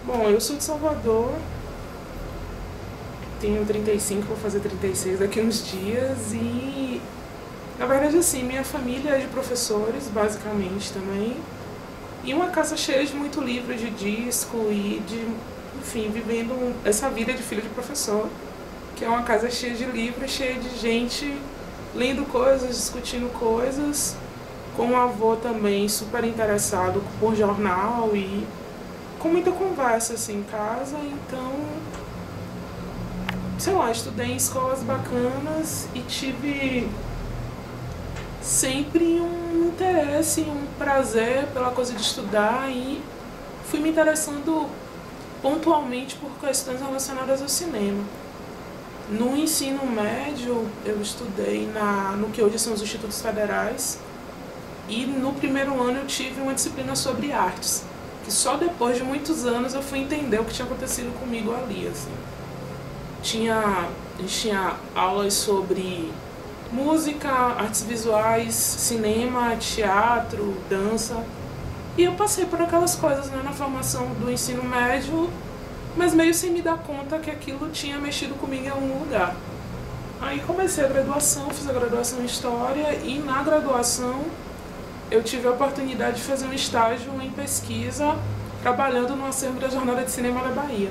Bom, eu sou de Salvador, tenho 35, vou fazer 36 daqui a uns dias e, na verdade, assim, minha família é de professores, basicamente, também, e uma casa cheia de muito livro de disco e de, enfim, vivendo essa vida de filho de professor, que é uma casa cheia de livros, cheia de gente lendo coisas, discutindo coisas, com um avô também super interessado por jornal e com muita conversa assim em casa. Então, sei lá, estudei em escolas bacanas e tive sempre um interesse, um prazer pela coisa de estudar e fui me interessando pontualmente por questões relacionadas ao cinema. No ensino médio, eu estudei no que hoje são os Institutos Federais e no primeiro ano eu tive uma disciplina sobre artes, que só depois de muitos anos eu fui entender o que tinha acontecido comigo ali, assim. A gente tinha aulas sobre música, artes visuais, cinema, teatro, dança. E eu passei por aquelas coisas, né, na formação do ensino médio, mas meio sem me dar conta que aquilo tinha mexido comigo em algum lugar. Aí comecei a graduação, fiz a graduação em História e na graduação eu tive a oportunidade de fazer um estágio em pesquisa trabalhando no acervo da Jornada de Cinema da Bahia.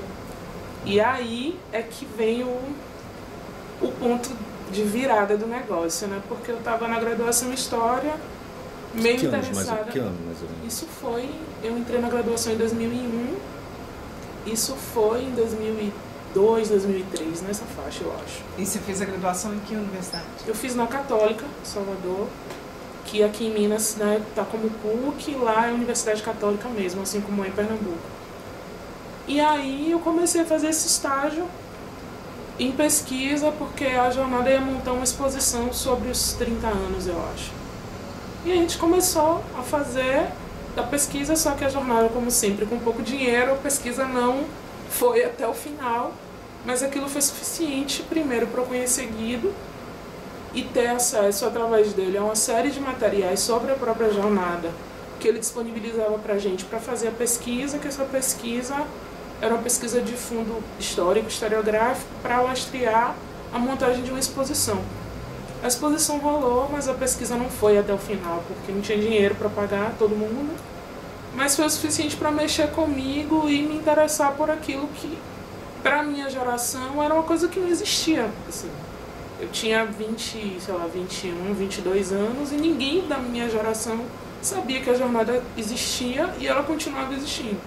E aí é que vem o ponto de virada do negócio, né? Porque eu estava na graduação em História, meio interessada. Que ano, mais ou menos? Isso foi, eu entrei na graduação em 2001, isso foi em 2002, 2003, nessa faixa, eu acho. E você fez a graduação em que universidade? Eu fiz na Católica, Salvador, que aqui em Minas, né, tá como PUC, lá é Universidade Católica mesmo, assim como é em Pernambuco. E aí eu comecei a fazer esse estágio em pesquisa, porque a jornada ia montar uma exposição sobre os 30 anos, eu acho. E a gente começou a fazer a pesquisa, só que a jornada, como sempre, com pouco dinheiro, a pesquisa não foi até o final, mas aquilo foi suficiente, primeiro, para eu conhecer Guido e ter acesso, através dele, a uma série de materiais sobre a própria jornada, que ele disponibilizava para a gente para fazer a pesquisa, que essa pesquisa era uma pesquisa de fundo histórico, historiográfico, para lastrear a montagem de uma exposição. A exposição rolou, mas a pesquisa não foi até o final, porque não tinha dinheiro para pagar todo mundo, mas foi o suficiente para mexer comigo e me interessar por aquilo que, para a minha geração, era uma coisa que não existia. Assim, eu tinha 21, 22 anos e ninguém da minha geração sabia que a jornada existia e ela continuava existindo.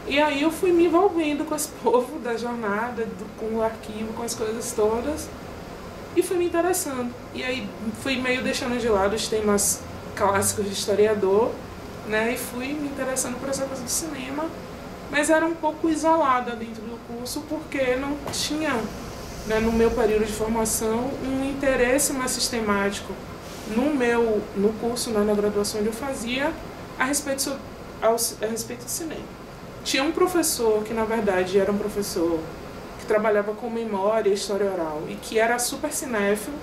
E aí eu fui me envolvendo com esse povo da jornada, com o arquivo, com as coisas todas, e fui me interessando. E aí fui meio deixando de lado os temas clássicos de historiador, né, e fui me interessando por essa coisa do cinema, mas era um pouco isolada dentro do curso, porque não tinha, né, no meu período de formação, um interesse mais sistemático no curso, né, na graduação onde eu fazia, a respeito do cinema. Tinha um professor que, na verdade, era um professor que trabalhava com memória e história oral e que era super cinéfilo.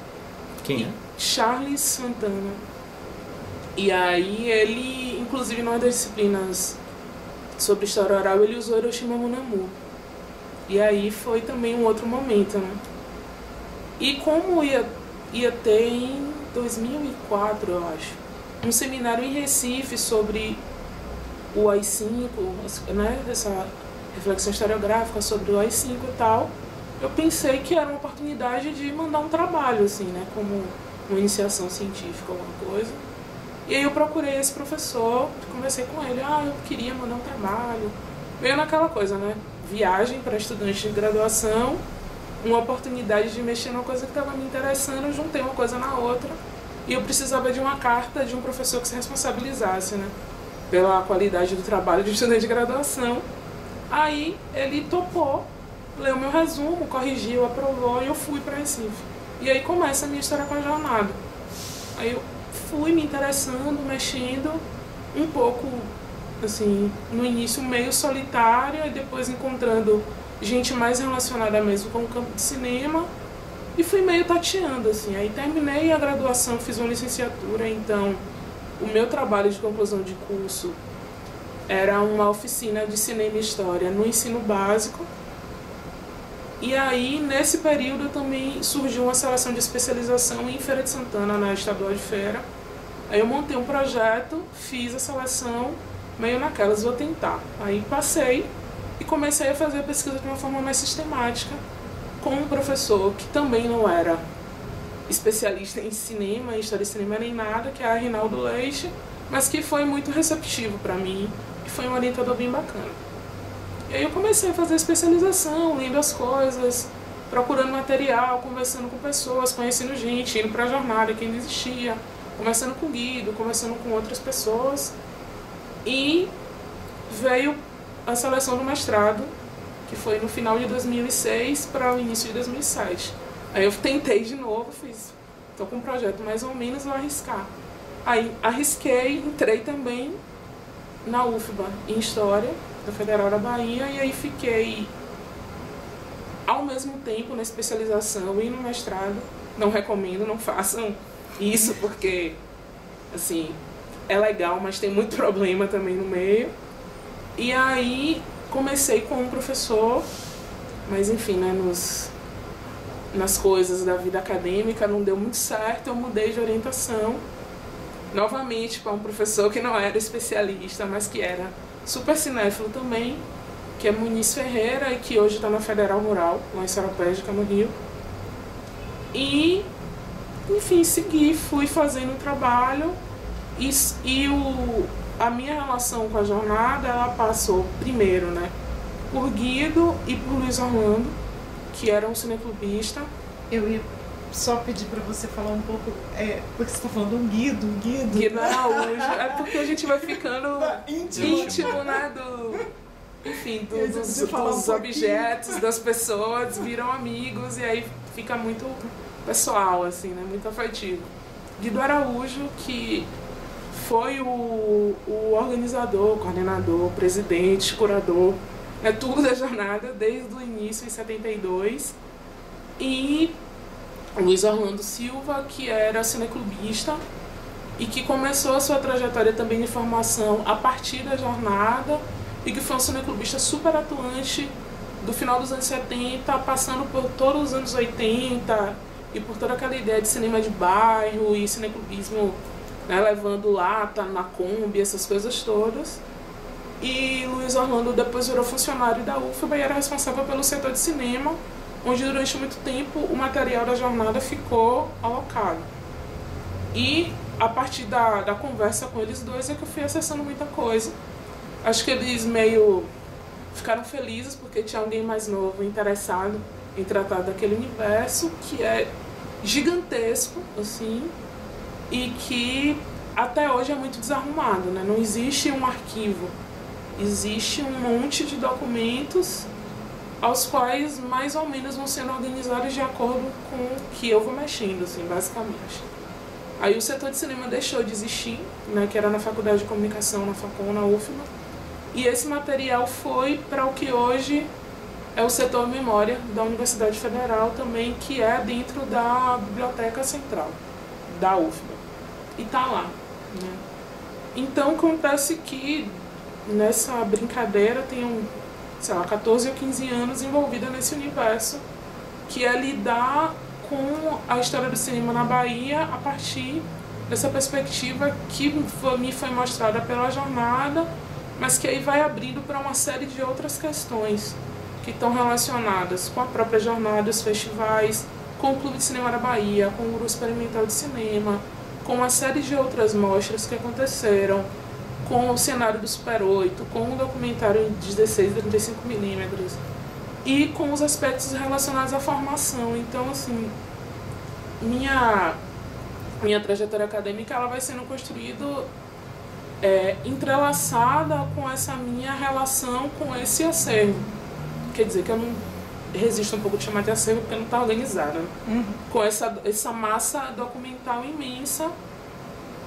Quem é? Charles Santana. E aí ele, inclusive, numa das disciplinas sobre história oral, ele usou Hiroshima Mon Amour. E aí foi também um outro momento, né? E como ia ter em 2004, eu acho, um seminário em Recife sobre o AI-5, né, essa reflexão historiográfica sobre o AI-5 e tal, eu pensei que era uma oportunidade de mandar um trabalho, assim, né, como uma iniciação científica, alguma coisa. E aí eu procurei esse professor, conversei com ele, eu queria mandar um trabalho. Veio naquela coisa, né, viagem para estudante de graduação, uma oportunidade de mexer numa coisa que estava me interessando, eu juntei uma coisa na outra, e eu precisava de uma carta de um professor que se responsabilizasse, né, pela qualidade do trabalho de estudante de graduação. Aí ele topou, leu meu resumo, corrigiu, aprovou e eu fui para Recife. E aí começa a minha história com a jornada. Aí eu fui me interessando, mexendo, um pouco, assim, no início meio solitária, e depois encontrando gente mais relacionada mesmo com o campo de cinema, e fui meio tateando, assim. Aí terminei a graduação, fiz uma licenciatura, então o meu trabalho de conclusão de curso Era uma oficina de cinema e história no ensino básico. E aí, nesse período, também surgiu uma seleção de especialização em Feira de Santana, na Estadual de Feira. Aí eu montei um projeto, fiz a seleção, meio naquelas, vou tentar. Aí passei e comecei a fazer a pesquisa de uma forma mais sistemática, com um professor que também não era especialista em cinema, em história de cinema nem nada, que é Rinaldo Leite, mas que foi muito receptivo para mim e foi um orientador bem bacana. E aí eu comecei a fazer a especialização, lendo as coisas, procurando material, conversando com pessoas, conhecendo gente, indo para a jornada que ainda existia, conversando com o Guido, conversando com outras pessoas. E veio a seleção do mestrado, que foi no final de 2006 para o início de 2007. Aí eu tentei de novo, estou com um projeto mais ou menos, vou arriscar. Aí arrisquei, entrei também na UFBA em História, da Federal da Bahia, e aí fiquei ao mesmo tempo na especialização e no mestrado. Não recomendo, não façam isso, porque assim, é legal, mas tem muito problema também no meio. E aí comecei com um professor, mas enfim, né, nas coisas da vida acadêmica não deu muito certo, eu mudei de orientação novamente para um professor que não era especialista, mas que era super cinéfilo também, que é Muniz Ferreira e que hoje está na Federal Rural, lá em Seropédica, no Rio. E, enfim, segui, fui fazendo o trabalho a minha relação com a jornada, ela passou primeiro, né, por Guido e por Luiz Orlando, que era um cineclubista. Eu ia só pedir para você falar um pouco, porque você está falando um Guido. Guido Araújo, é porque a gente vai ficando íntimo, né, dos objetos, das pessoas, viram amigos e aí fica muito pessoal, assim, né, muito afetivo. Guido Araújo, que foi o organizador, coordenador, presidente, curador, tudo da jornada desde o início, em 72. E Luiz Orlando Silva, que era cineclubista e que começou a sua trajetória também de formação a partir da jornada e que foi um cineclubista super atuante do final dos anos 70, passando por todos os anos 80 e por toda aquela ideia de cinema de bairro e cineclubismo, né, levando lata na Kombi, essas coisas todas. E Luiz Orlando depois virou funcionário da UFBA e era responsável pelo setor de cinema, onde durante muito tempo o material da jornada ficou alocado. E a partir da conversa com eles dois é que eu fui acessando muita coisa. Acho que eles meio ficaram felizes porque tinha alguém mais novo interessado em tratar daquele universo que é gigantesco, assim, e que até hoje é muito desarrumado, né? Não existe um arquivo, existe um monte de documentos aos quais mais ou menos vão sendo organizados de acordo com o que eu vou mexendo, assim, basicamente. Aí o setor de cinema deixou de existir, né, que era na Faculdade de Comunicação, na Facom, na UFBA, e esse material foi para o que hoje é o setor Memória da Universidade Federal também, que é dentro da Biblioteca Central da UFBA, e tá lá, né. Então acontece que nessa brincadeira tem sei lá, 14 ou 15 anos envolvida nesse universo, que é lidar com a história do cinema na Bahia a partir dessa perspectiva que me foi mostrada pela jornada, mas que aí vai abrindo para uma série de outras questões que estão relacionadas com a própria jornada, os festivais, com o Clube de Cinema da Bahia, com o Grupo Experimental de Cinema, com uma série de outras mostras que aconteceram, com o cenário do Super 8, com o documentário em 16 e 35mm e com os aspectos relacionados à formação. Então, assim, minha trajetória acadêmica ela vai sendo construída entrelaçada com essa minha relação com esse acervo. Quer dizer que eu não resisto um pouco de chamar de acervo porque não está organizada, né? Uhum. Com essa massa documental imensa.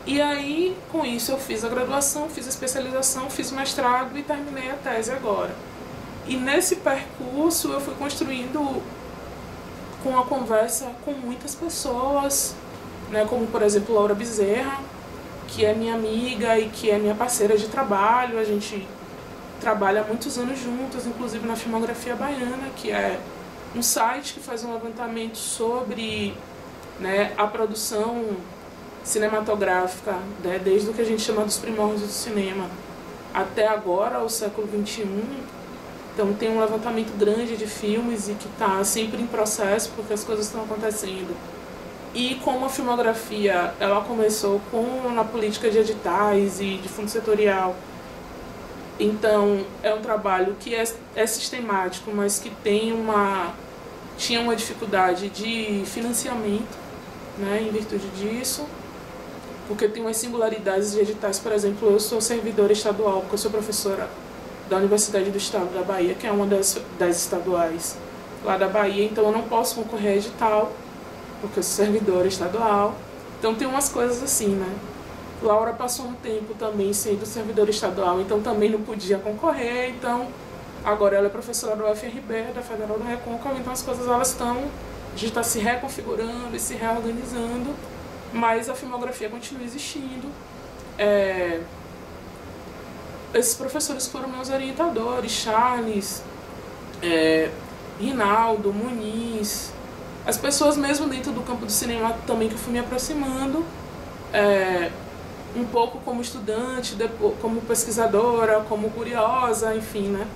E aí, com isso, eu fiz a graduação, fiz a especialização, fiz o mestrado e terminei a tese agora. E nesse percurso eu fui construindo com a conversa com muitas pessoas, né, como, por exemplo, Laura Bezerra, que é minha amiga e que é minha parceira de trabalho. A gente trabalha há muitos anos juntos, inclusive na Filmografia Baiana, que é um site que faz um levantamento sobre, né, a produção cinematográfica, né, desde o que a gente chama dos primórdios do cinema até agora, o século XXI. Então tem um levantamento grande de filmes e que está sempre em processo, porque as coisas estão acontecendo. E como a filmografia ela começou na política de editais e de fundo setorial, então é um trabalho que é sistemático, mas que tinha uma dificuldade de financiamento, né, em virtude disso, porque tem umas singularidades de editais. Por exemplo, eu sou servidora estadual, porque eu sou professora da Universidade do Estado da Bahia, que é uma das estaduais lá da Bahia, então eu não posso concorrer a edital, porque eu sou servidora estadual. Então tem umas coisas assim, né? Laura passou um tempo também sendo servidora estadual, então também não podia concorrer, então agora ela é professora do UFRB, da Federal do Recôncavo, então as coisas a gente está se reconfigurando e se reorganizando, mas a filmografia continua existindo. Esses professores foram meus orientadores, Charles, Rinaldo, Muniz, as pessoas mesmo dentro do campo do cinema também que eu fui me aproximando, um pouco como estudante, depois, como pesquisadora, como curiosa, enfim, né?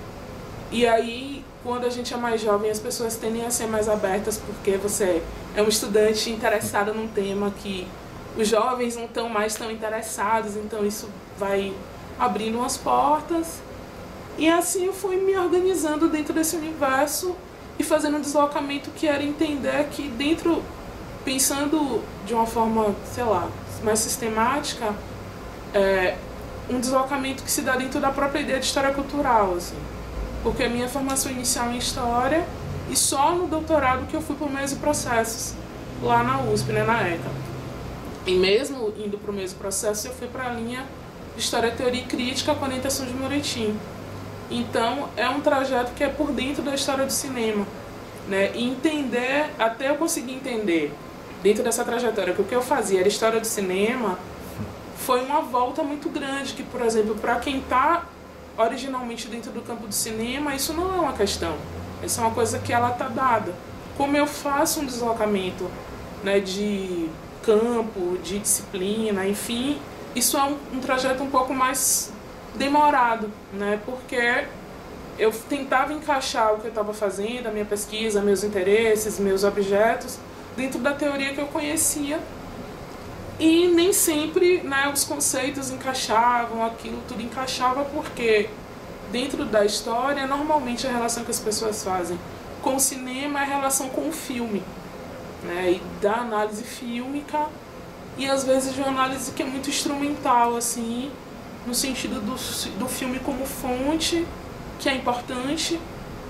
E aí, quando a gente é mais jovem, as pessoas tendem a ser mais abertas, porque você é um estudante interessado num tema que os jovens não estão mais tão interessados, então isso vai abrindo umas portas. E assim eu fui me organizando dentro desse universo e fazendo um deslocamento que era entender que dentro, pensando de uma forma, sei lá, mais sistemática, um deslocamento que se dá dentro da própria ideia de história cultural, assim. Porque a minha formação inicial em História, e só no doutorado que eu fui por meios e processos, lá na USP, né, na ECA. E mesmo indo para o mesmo processo, eu fui para a linha de História, Teoria e Crítica com a orientação de Moretti. Então, é um trajeto que é por dentro da história do cinema, né? E entender, até eu conseguir entender, dentro dessa trajetória, que o que eu fazia era história do cinema, foi uma volta muito grande, que, por exemplo, para quem está originalmente dentro do campo do cinema, isso não é uma questão. Essa é uma coisa que ela está dada. Como eu faço um deslocamento, né, de campo, de disciplina, enfim, isso é um trajeto um pouco mais demorado, né, porque eu tentava encaixar o que eu estava fazendo, a minha pesquisa, meus interesses, meus objetos, dentro da teoria que eu conhecia, e nem sempre, né, os conceitos encaixavam, aquilo tudo encaixava, porque dentro da história, normalmente a relação que as pessoas fazem com o cinema é a relação com o filme, né, e da análise fílmica, e às vezes de uma análise que é muito instrumental, assim, no sentido do filme como fonte, que é importante,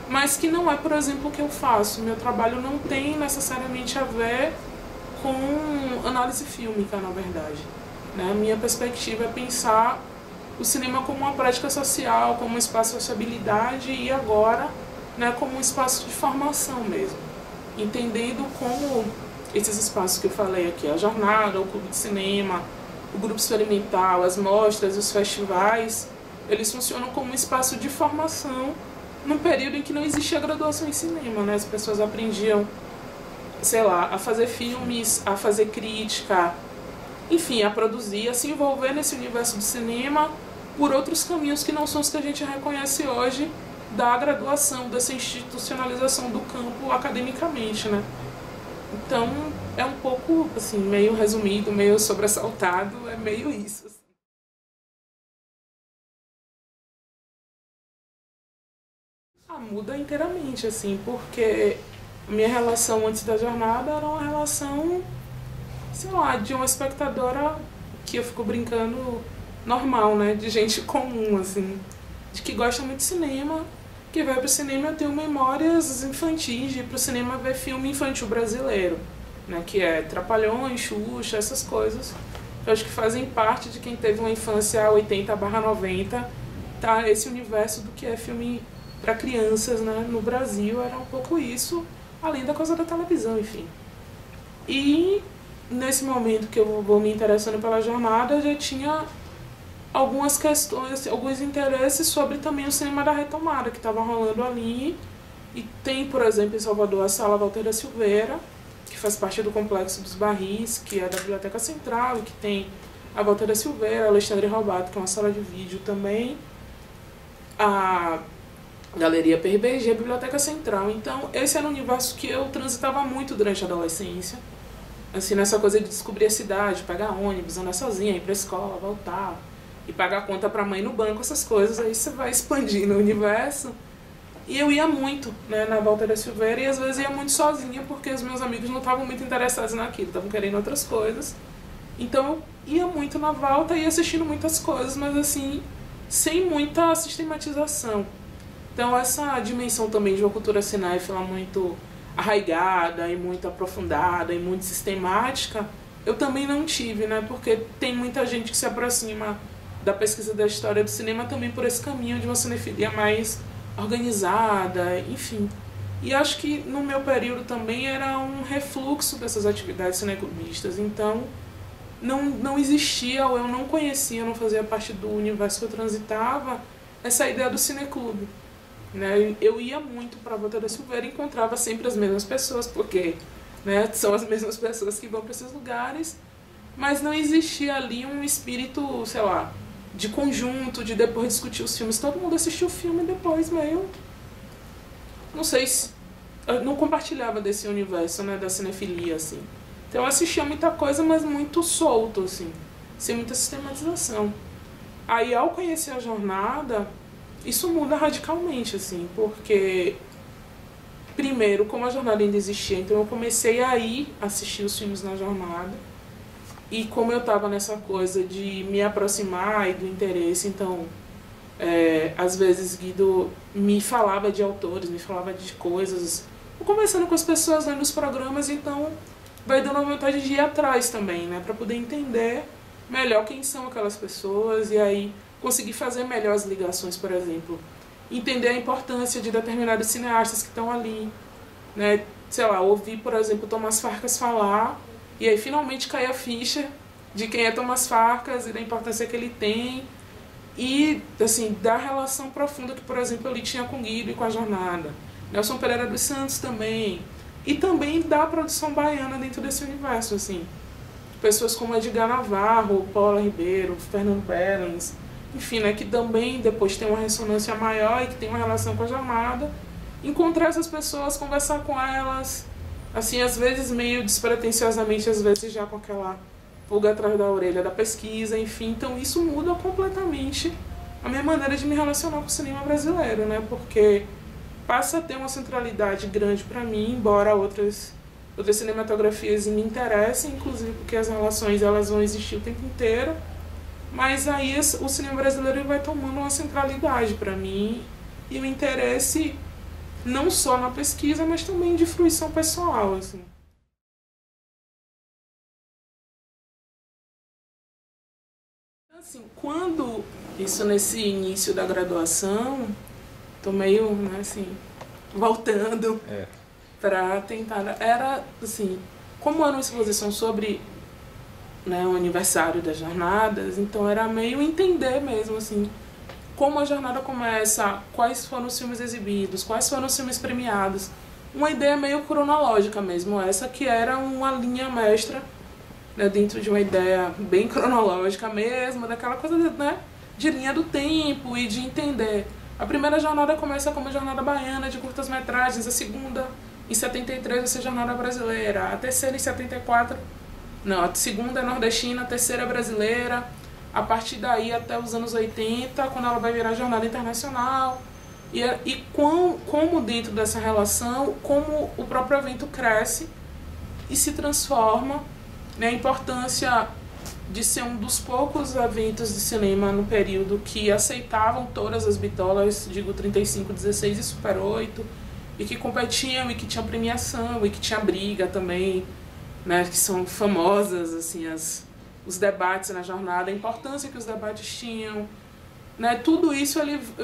mas que não é, por exemplo, o que eu faço. Meu trabalho não tem necessariamente a ver com análise fílmica, na verdade, né? A minha perspectiva é pensar o cinema como uma prática social, como um espaço de sociabilidade e agora, né, como um espaço de formação mesmo, entendendo como esses espaços que eu falei aqui, a jornada, o clube de cinema, o grupo experimental, as mostras, os festivais, eles funcionam como um espaço de formação num período em que não existia graduação em cinema, né? As pessoas aprendiam, sei lá, a fazer filmes, a fazer crítica, enfim, a produzir, a se envolver nesse universo do cinema por outros caminhos que não são os que a gente reconhece hoje da graduação, dessa institucionalização do campo academicamente, né? Então, é um pouco, assim, meio resumido, meio sobressaltado, é meio isso, assim. Muda inteiramente, assim, porque minha relação antes da jornada era uma relação, sei lá, de uma espectadora que eu fico brincando normal, né, de gente comum, assim, de que gosta muito de cinema, que vai pro cinema. Eu tenho memórias infantis de ir pro cinema ver filme infantil brasileiro, né, que é Trapalhões, Xuxa, essas coisas. Eu acho que fazem parte de quem teve uma infância 80/90, tá, esse universo do que é filme para crianças, né, no Brasil era um pouco isso, além da coisa da televisão, enfim. E nesse momento que eu vou me interessando pela jornada, eu já tinha algumas questões, alguns interesses sobre também o cinema da retomada que estava rolando ali. E tem, por exemplo, em Salvador, a Sala Walter da Silveira, que faz parte do Complexo dos Barris, que é da Biblioteca Central, e que tem a Walter da Silveira, a Alexandre Robato, que é uma sala de vídeo também, a Galeria PRBG, a Biblioteca Central. Então, esse era um universo que eu transitava muito durante a adolescência, assim, nessa coisa de descobrir a cidade, pegar ônibus, andar sozinha, ir pra escola, voltar, e pagar conta pra mãe no banco, essas coisas. Aí você vai expandindo o universo. E eu ia muito, né, na Walter da Silveira, e às vezes ia muito sozinha, porque os meus amigos não estavam muito interessados naquilo, estavam querendo outras coisas. Então eu ia muito na Walter e ia assistindo muitas coisas, mas assim, sem muita sistematização. Então essa dimensão também de uma cultura cinéfila muito arraigada e muito aprofundada e muito sistemática, eu também não tive, né, porque tem muita gente que se aproxima da pesquisa da história do cinema também por esse caminho de uma cinefilia mais organizada, enfim. E acho que no meu período também era um refluxo dessas atividades cineclubistas, então não existia, ou eu não conhecia, não fazia parte do universo que eu transitava, essa ideia do cineclube. Né? Eu ia muito para a Walter da Silveira e encontrava sempre as mesmas pessoas, porque, né, são as mesmas pessoas que vão para esses lugares, mas não existia ali um espírito, sei lá, de conjunto, de depois discutir os filmes. Todo mundo assistiu o filme depois, meio... Não sei se... Eu não compartilhava desse universo, né, da cinefilia, assim. Então eu assistia muita coisa, mas muito solto, assim, sem muita sistematização. Aí, ao conhecer a jornada, isso muda radicalmente, assim, porque... Primeiro, como a jornada ainda existia, então eu comecei a ir assistir os filmes na jornada. E como eu estava nessa coisa de me aproximar e do interesse, então, às vezes Guido me falava de autores, me falava de coisas, conversando com as pessoas lendo os programas, então vai dando a vontade de ir atrás também, né, para poder entender melhor quem são aquelas pessoas e aí conseguir fazer melhor as ligações, por exemplo. Entender a importância de determinados cineastas que estão ali, né, sei lá, ouvir, por exemplo, Tomás Farcas falar. E aí finalmente cai a ficha de quem é Tomás Farcas e da importância que ele tem. E, assim, da relação profunda que, por exemplo, ele tinha com Guido e com a jornada. Nelson Pereira dos Santos também. E também da produção baiana dentro desse universo, assim. Pessoas como Edgar Navarro, Paula Ribeiro, Fernando Bellens. Enfim, né, que também depois tem uma ressonância maior e que tem uma relação com a jornada. Encontrar essas pessoas, conversar com elas... Assim, às vezes meio despretensiosamente, às vezes já com aquela pulga atrás da orelha da pesquisa, enfim. Então isso muda completamente a minha maneira de me relacionar com o cinema brasileiro, né? Porque passa a ter uma centralidade grande para mim, embora outras cinematografias me interessem, inclusive porque as relações elas vão existir o tempo inteiro. Mas aí o cinema brasileiro vai tomando uma centralidade para mim e o interesse... não só na pesquisa, mas também de fruição pessoal, assim. Assim, quando isso nesse início da graduação, tô meio, né, assim, voltando para tentar, era assim, como era uma exposição sobre, né, o aniversário das jornadas, então era meio entender mesmo, assim, como a jornada começa, quais foram os filmes exibidos, quais foram os filmes premiados. Uma ideia meio cronológica mesmo, essa que era uma linha mestra, né, dentro de uma ideia bem cronológica mesmo, daquela coisa, né, de linha do tempo e de entender. A primeira jornada começa como a jornada baiana de curtas-metragens, a segunda em 73 vai ser a jornada brasileira, a terceira em 74, não, a segunda é nordestina, a terceira é brasileira. A partir daí até os anos 80, quando ela vai virar jornada internacional. E como dentro dessa relação, como o próprio evento cresce e se transforma, né, a importância de ser um dos poucos eventos de cinema no período que aceitavam todas as bitolas, digo 35, 16 e Super 8, e que competiam, e que tinha premiação, e que tinha briga também, né, que são famosas, assim, os debates na jornada, a importância que os debates tinham, né, tudo isso,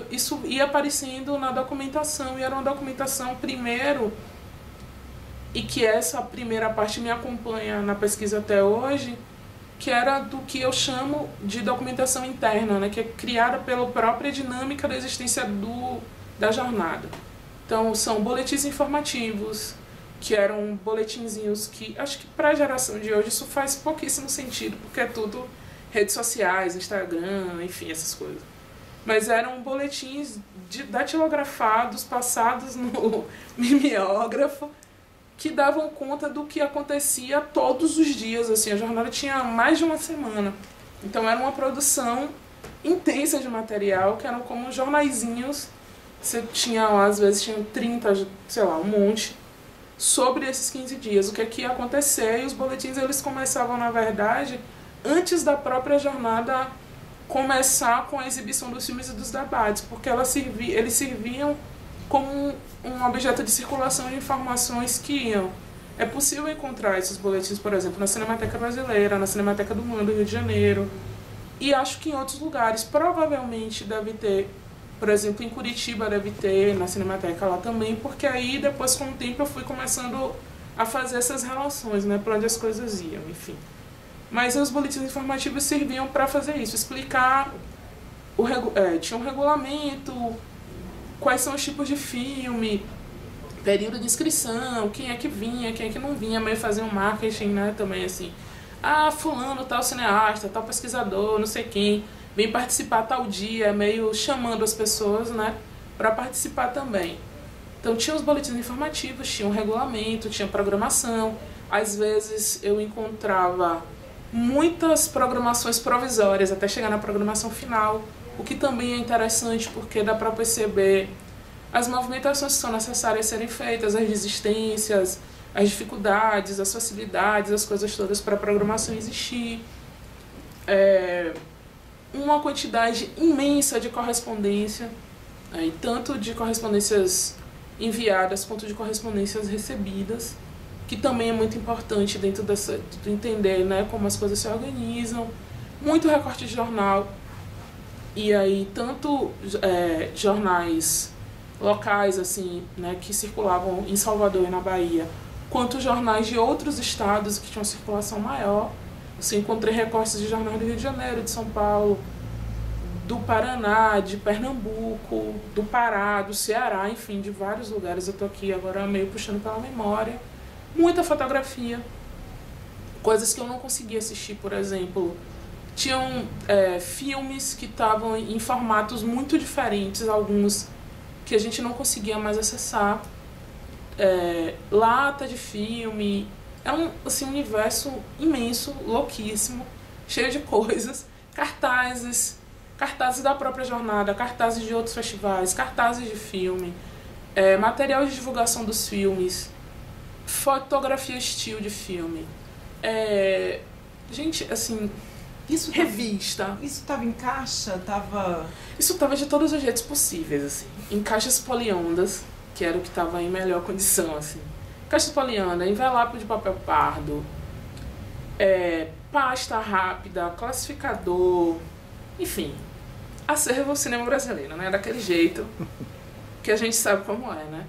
isso ia aparecendo na documentação, e era uma documentação, primeiro, e que essa primeira parte me acompanha na pesquisa até hoje, que era do que eu chamo de documentação interna, né, que é criada pela própria dinâmica da existência da jornada. Então, são boletins informativos, que eram boletinzinhos que, acho que para a geração de hoje isso faz pouquíssimo sentido, porque é tudo redes sociais, Instagram, enfim, essas coisas. Mas eram boletins datilografados, passados no mimeógrafo, que davam conta do que acontecia todos os dias, assim, a jornada tinha mais de uma semana. Então era uma produção intensa de material, que eram como jornaizinhos, você tinha lá, às vezes tinha 30, sei lá, um monte, sobre esses 15 dias, o que ia acontecer, e os boletins eles começavam, na verdade, antes da própria jornada começar com a exibição dos filmes e dos debates, porque eles serviam como um objeto de circulação de informações que iam. É possível encontrar esses boletins, por exemplo, na Cinemateca Brasileira, na Cinemateca do Mundo, do Rio de Janeiro, e acho que em outros lugares. Provavelmente deve ter, por exemplo, em Curitiba deve ter, na Cinemateca lá também, porque aí depois, com o tempo, eu fui começando a fazer essas relações, né, para onde as coisas iam, enfim. Mas os boletins informativos serviam para fazer isso, explicar, tinha um regulamento, quais são os tipos de filme, período de inscrição, quem é que vinha, quem é que não vinha, meio fazer um marketing, né, também assim. Ah, fulano, tal cineasta, tal pesquisador, não sei quem, vem participar tal dia, meio chamando as pessoas, né, para participar também. Então tinha os boletins informativos, tinha um regulamento, tinha programação. Às vezes eu encontrava muitas programações provisórias até chegar na programação final, o que também é interessante porque dá para perceber as movimentações que são necessárias serem feitas, as resistências, as dificuldades, as facilidades, as coisas todas para a programação existir. Uma quantidade imensa de correspondência, e tanto de correspondências enviadas quanto de correspondências recebidas, que também é muito importante dentro de entender, né, como as coisas se organizam. Muito recorte de jornal, e aí tanto jornais locais, assim, né, que circulavam em Salvador e na Bahia, quanto jornais de outros estados que tinham circulação maior. Assim, encontrei recortes de jornais do Rio de Janeiro, de São Paulo, do Paraná, de Pernambuco, do Pará, do Ceará, enfim, de vários lugares. Eu tô aqui agora meio puxando pela memória. Muita fotografia, coisas que eu não conseguia assistir, por exemplo. Tinham filmes que estavam em formatos muito diferentes, alguns que a gente não conseguia mais acessar. Lata de filme. É um universo imenso, louquíssimo, cheio de coisas. Cartazes da própria jornada, cartazes de outros festivais, cartazes de filme, material de divulgação dos filmes, fotografia estilo de filme. Gente, assim, revista. Isso estava em caixa? Isso estava de todos os jeitos possíveis, assim. Em caixas poliondas, que era o que estava em melhor condição, assim. Caixas polianda, envelope de papel pardo, pasta rápida, classificador, enfim. Acervo cinema brasileiro, né? Daquele jeito que a gente sabe como é, né?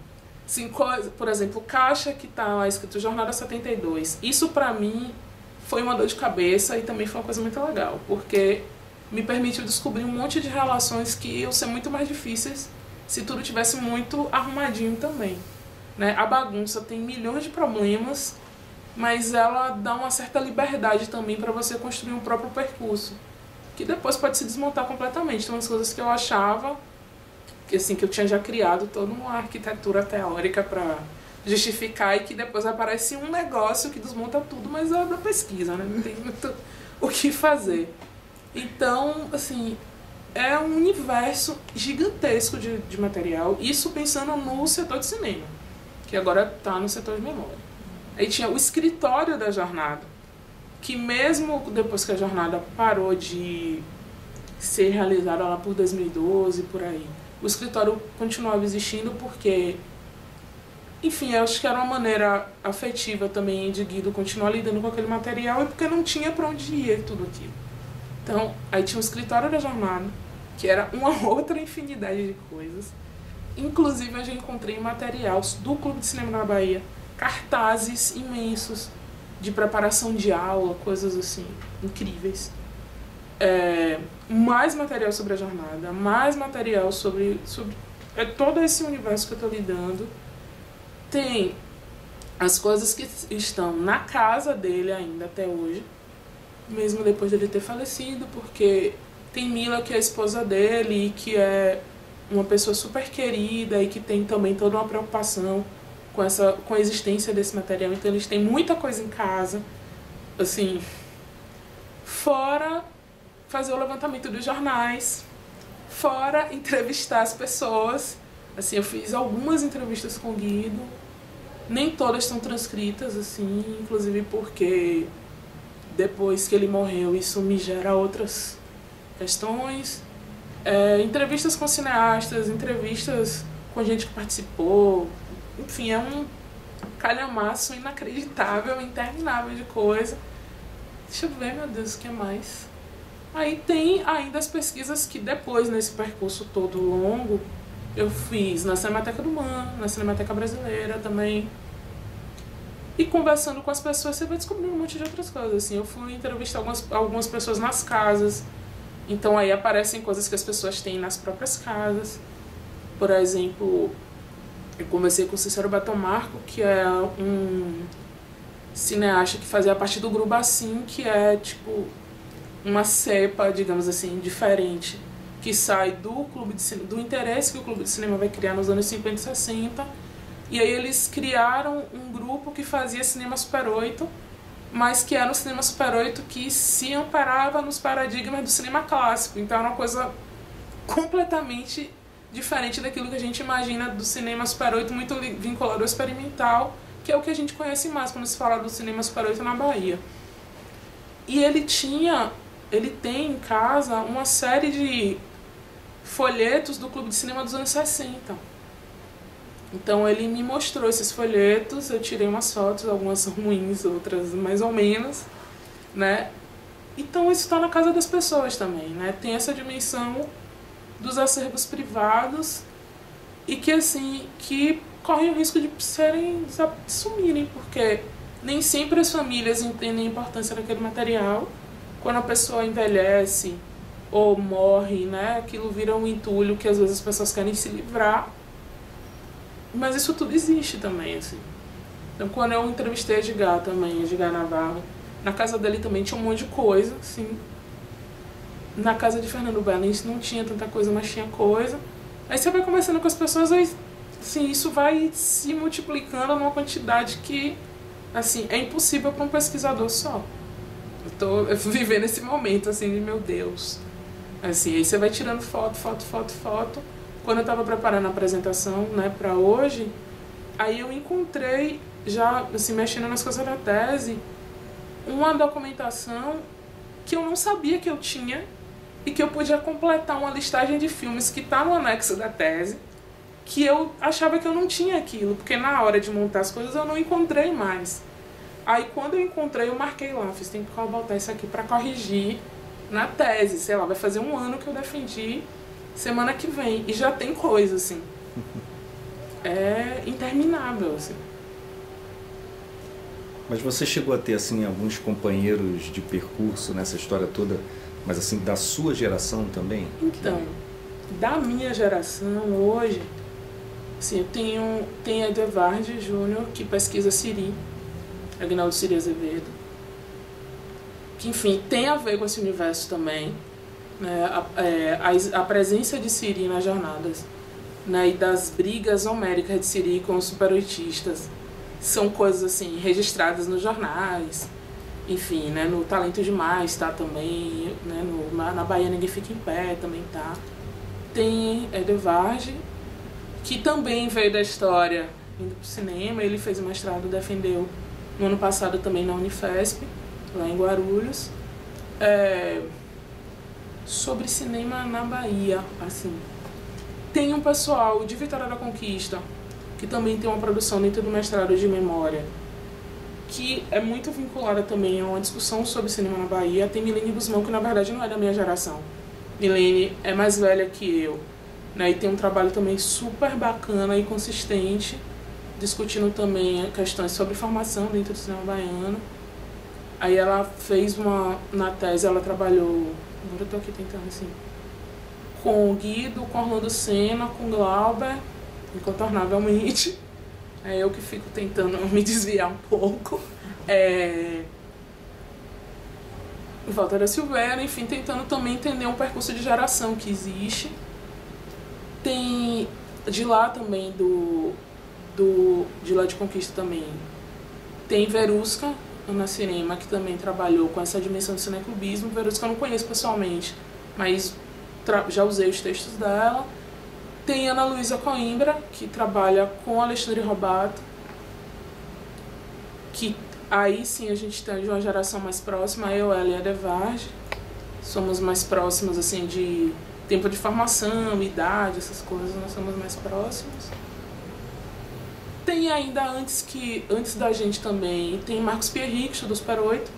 Assim, por exemplo, caixa que tá lá escrito Jornada 72. Isso pra mim foi uma dor de cabeça e também foi uma coisa muito legal, porque me permitiu descobrir um monte de relações que iam ser muito mais difíceis se tudo tivesse muito arrumadinho também, né? A bagunça tem milhões de problemas, mas ela dá uma certa liberdade também para você construir um próprio percurso, que depois pode se desmontar completamente. Então, umas coisas que eu achava que eu tinha já criado toda uma arquitetura teórica para justificar, e que depois aparece um negócio que desmonta tudo, mas é da pesquisa, né? Não tem muito o que fazer. Então, assim, é um universo gigantesco de material, isso pensando no setor de cinema, que agora está no setor de memória. Aí tinha o escritório da jornada, que mesmo depois que a jornada parou de ser realizada lá por 2012, por aí, o escritório continuava existindo porque, enfim, eu acho que era uma maneira afetiva também de Guido continuar lidando com aquele material, e porque não tinha para onde ir tudo aquilo. Então, aí tinha o escritório da jornada, que era uma outra infinidade de coisas. Inclusive, eu já encontrei material do Clube de Cinema da Bahia, cartazes imensos de preparação de aula, coisas assim, incríveis. Mais material sobre a jornada, mais material sobre todo esse universo que eu estou lidando. Tem as coisas que estão na casa dele ainda até hoje, mesmo depois dele ter falecido, porque tem Mila, que é a esposa dele, e que é uma pessoa super querida e que tem também toda uma preocupação com a existência desse material. Então eles têm muita coisa em casa, assim, fora fazer o levantamento dos jornais, fora entrevistar as pessoas. Assim, eu fiz algumas entrevistas com o Guido, nem todas estão transcritas, assim, inclusive porque depois que ele morreu isso me gera outras questões. Entrevistas com cineastas, entrevistas com gente que participou, enfim, é um calhamaço inacreditável, interminável de coisa. Deixa eu ver, meu Deus, o que mais? Aí tem ainda as pesquisas que depois, nesse percurso todo longo, eu fiz na Cinemateca do MAN, na Cinemateca Brasileira também. E conversando com as pessoas, você vai descobrindo um monte de outras coisas. Assim, eu fui entrevistar algumas pessoas nas casas. Então aí aparecem coisas que as pessoas têm nas próprias casas. Por exemplo, eu conversei com o Cícero Batomarco, que é um cineasta que fazia parte do Grupo Assim, que é tipo uma cepa, digamos assim, diferente, que sai do interesse que o Clube de Cinema vai criar nos anos 50 e 60. E aí eles criaram um grupo que fazia cinema Super 8, mas que era um cinema Super 8 que se amparava nos paradigmas do cinema clássico. Então era uma coisa completamente diferente daquilo que a gente imagina do cinema Super 8, muito vinculado ao experimental, que é o que a gente conhece mais quando se fala do cinema Super 8 na Bahia. E ele tem em casa uma série de folhetos do Clube de Cinema dos anos 60. Então ele me mostrou esses folhetos, eu tirei umas fotos, algumas ruins, outras mais ou menos, né? Então isso está na casa das pessoas também, né? Tem essa dimensão dos acervos privados e que, assim, que correm o risco de sumirem, porque nem sempre as famílias entendem a importância daquele material. Quando a pessoa envelhece ou morre, né? Aquilo vira um entulho que às vezes as pessoas querem se livrar. Mas isso tudo existe também, assim. Então, quando eu entrevistei a Edgar também, Edgar Navarro, na casa dele também tinha um monte de coisa, assim. Na casa de Fernando Bellins não tinha tanta coisa, mas tinha coisa. Aí você vai conversando com as pessoas, aí, assim, isso vai se multiplicando numa quantidade que, assim, é impossível para um pesquisador só. Eu vivendo esse momento, assim, de meu Deus. Assim, aí você vai tirando foto. Quando eu estava preparando a apresentação, né, para hoje, aí eu encontrei, já assim, mexendo nas coisas da tese, uma documentação que eu não sabia que eu tinha e que eu podia completar uma listagem de filmes que está no anexo da tese, que eu achava que eu não tinha aquilo, porque na hora de montar as coisas eu não encontrei mais. Aí quando eu encontrei, eu marquei lá, tem que botar isso aqui para corrigir na tese, sei lá, vai fazer 1 ano que eu defendi, semana que vem, e já tem coisa, assim. É interminável, assim. Mas você chegou a ter, assim, alguns companheiros de percurso nessa história toda, mas, assim, da sua geração também? Então, da minha geração, hoje, assim, eu tenho Edevard Júnior, que pesquisa Siri, Agnaldo Siri Azevedo, que, enfim, tem a ver com esse universo também. Né, a presença de Siri nas jornadas, né, e das brigas homéricas de Siri com os superoitistas são coisas assim registradas nos jornais, enfim, né, no Talento Demais tá também, né, na Bahia Ninguém Fica em Pé também tá. Tem Edevard, que também veio da história indo pro cinema, ele fez o mestrado, defendeu no ano passado também na Unifesp, lá em Guarulhos. Sobre cinema na Bahia, assim. Tem um pessoal de Vitória da Conquista, que também tem uma produção dentro do mestrado de memória, que é muito vinculada também a uma discussão sobre cinema na Bahia. Tem Milene Guzmão, que na verdade não é da minha geração. Milene é mais velha que eu, né? E tem um trabalho também super bacana e consistente. discutindo também questões sobre formação dentro do cinema baiano. Aí ela fez na tese ela trabalhou, agora eu tô aqui tentando assim, com o Guido, com Orlando Senna, com Glauber, incontornavelmente. É eu que fico tentando me desviar um pouco. Walter Silveira, enfim, tentando também entender um percurso de geração que existe. Tem de lá também, de lá de Conquista também, tem Verusca, Ana Cinema, que também trabalhou com essa dimensão do cineclubismo. Verusca eu não conheço pessoalmente, mas já usei os textos dela. Tem Ana Luísa Coimbra, que trabalha com Alexandre Robato, que aí sim a gente tem de uma geração mais próxima, eu, ela e a Devarge. Somos mais próximos, assim, de tempo de formação, idade, essas coisas, nós somos mais próximos. Tem ainda, antes da gente também, tem Marcos Pierrick, do Super 8.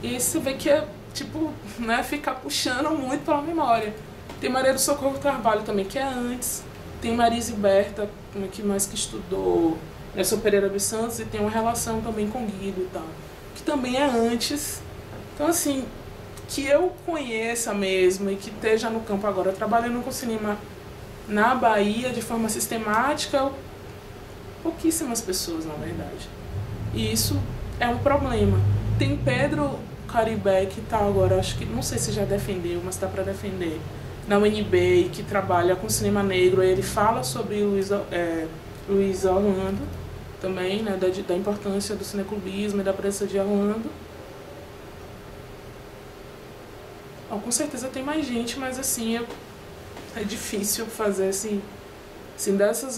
E você vê que é, tipo, né, ficar puxando muito pela memória. Tem Maria do Socorro Carvalho também, que é antes. Tem Marise Berta, que estudou Nelson Pereira dos Santos e tem uma relação também com Guido e tal, que também é antes. Então, assim, que eu conheça mesmo e que esteja no campo agora trabalhando com cinema na Bahia de forma sistemática, pouquíssimas pessoas, na verdade. E isso é um problema. Tem Pedro Caribé, que está agora, acho que, não sei se já defendeu, mas está para defender, na UNB, que trabalha com cinema negro. Ele fala sobre Luiz Orlando também, né, da importância do cineclubismo e da presença de Orlando. Com certeza tem mais gente, mas assim, é difícil fazer assim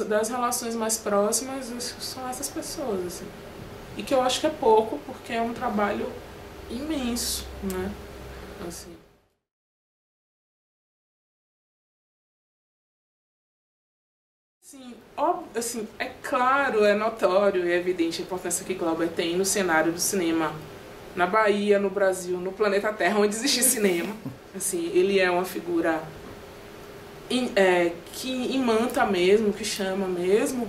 das relações mais próximas, são essas pessoas, assim. E que eu acho que é pouco, porque é um trabalho imenso, né? Assim. Assim, é claro, é notório e é evidente a importância que Glauber tem no cenário do cinema na Bahia, no Brasil, no planeta Terra, onde existe cinema. Assim, ele é uma figura que imanta mesmo, que chama mesmo.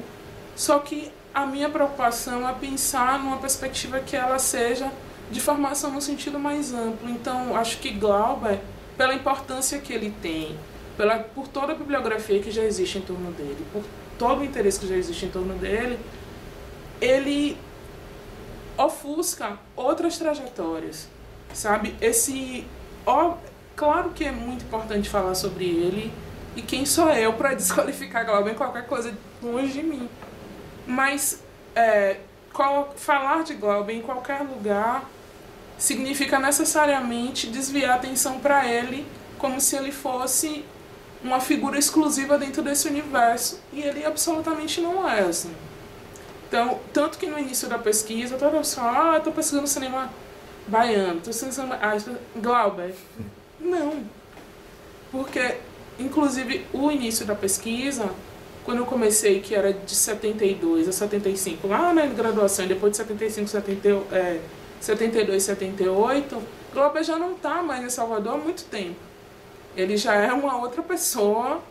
Só que a minha preocupação é pensar numa perspectiva que ela seja de formação no sentido mais amplo. Então, acho que Glauber, pela importância que ele tem, por toda a bibliografia que já existe em torno dele, por todo o interesse que já existe em torno dele, ele ofusca outras trajetórias, sabe? Claro que é muito importante falar sobre ele, e quem sou eu para desqualificar Glauber em qualquer coisa longe de mim. Mas falar de Glauber em qualquer lugar significa necessariamente desviar a atenção para ele, como se ele fosse uma figura exclusiva dentro desse universo, e ele absolutamente não é, assim. Então, tanto que no início da pesquisa, toda vez que eu estou pesquisando cinema baiano, estou pesquisando Glauber. Não. Porque, inclusive, o início da pesquisa, quando eu comecei, que era de 72 a 75, lá na graduação, e depois de 75, 72, 78, Glauber já não está mais em Salvador há muito tempo. Ele já é uma outra pessoa,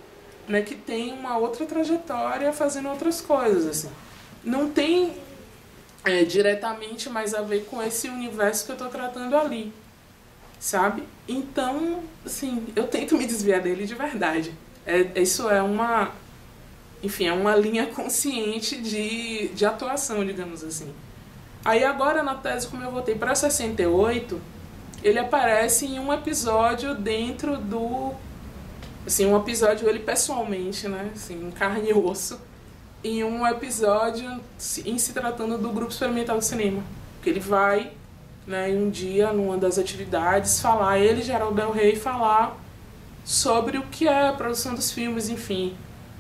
né, que tem uma outra trajetória fazendo outras coisas, assim. Não tem diretamente mais a ver com esse universo que eu estou tratando ali, sabe? Então, assim, eu tento me desviar dele de verdade. Isso é uma linha consciente de atuação, digamos assim. Aí agora na tese, como eu voltei para 68, ele aparece em um episódio dentro do... Assim, um episódio ele pessoalmente, né? Assim, em carne e osso. Em um episódio em se tratando do Grupo Experimental do Cinema. Que ele vai, né, um dia, numa das atividades, ele e Geraldo Del Rey, falar sobre o que é a produção dos filmes, enfim.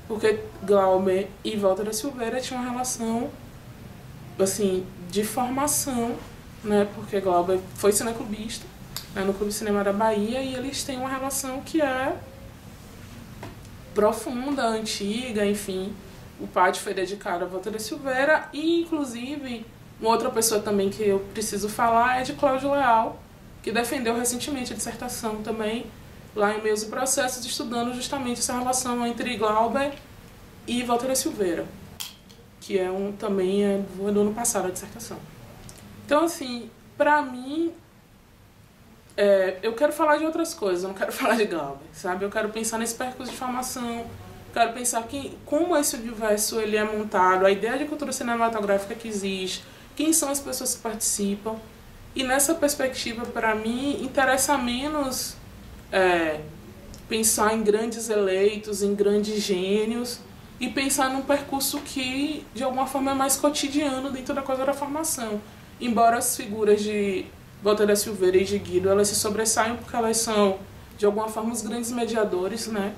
Porque Glauber e Walter da Silveira tinham uma relação, assim, de formação, né? Porque Glauber foi cineclubista, né, no Clube de Cinema da Bahia, e eles têm uma relação que é profunda, antiga, enfim. O pátio foi dedicado a Walter da Silveira e, inclusive, uma outra pessoa também que eu preciso falar é de Cláudio Leal, que defendeu recentemente a dissertação também, lá em Meios e Processos, estudando justamente essa relação entre Glauber e Walter da Silveira. que também é do ano passado a dissertação. Então, assim, pra mim, eu quero falar de outras coisas, eu não quero falar de Glauber, sabe? Eu quero pensar nesse percurso de formação, quero pensar como esse universo ele é montado, a ideia de cultura cinematográfica que existe, quem são as pessoas que participam. E nessa perspectiva, para mim, interessa menos pensar em grandes eleitos, em grandes gênios, e pensar num percurso que, de alguma forma, é mais cotidiano dentro da coisa da formação. Embora as figuras de Walter da Silveira e de Guido, elas se sobressaiam porque elas são, de alguma forma, os grandes mediadores, né,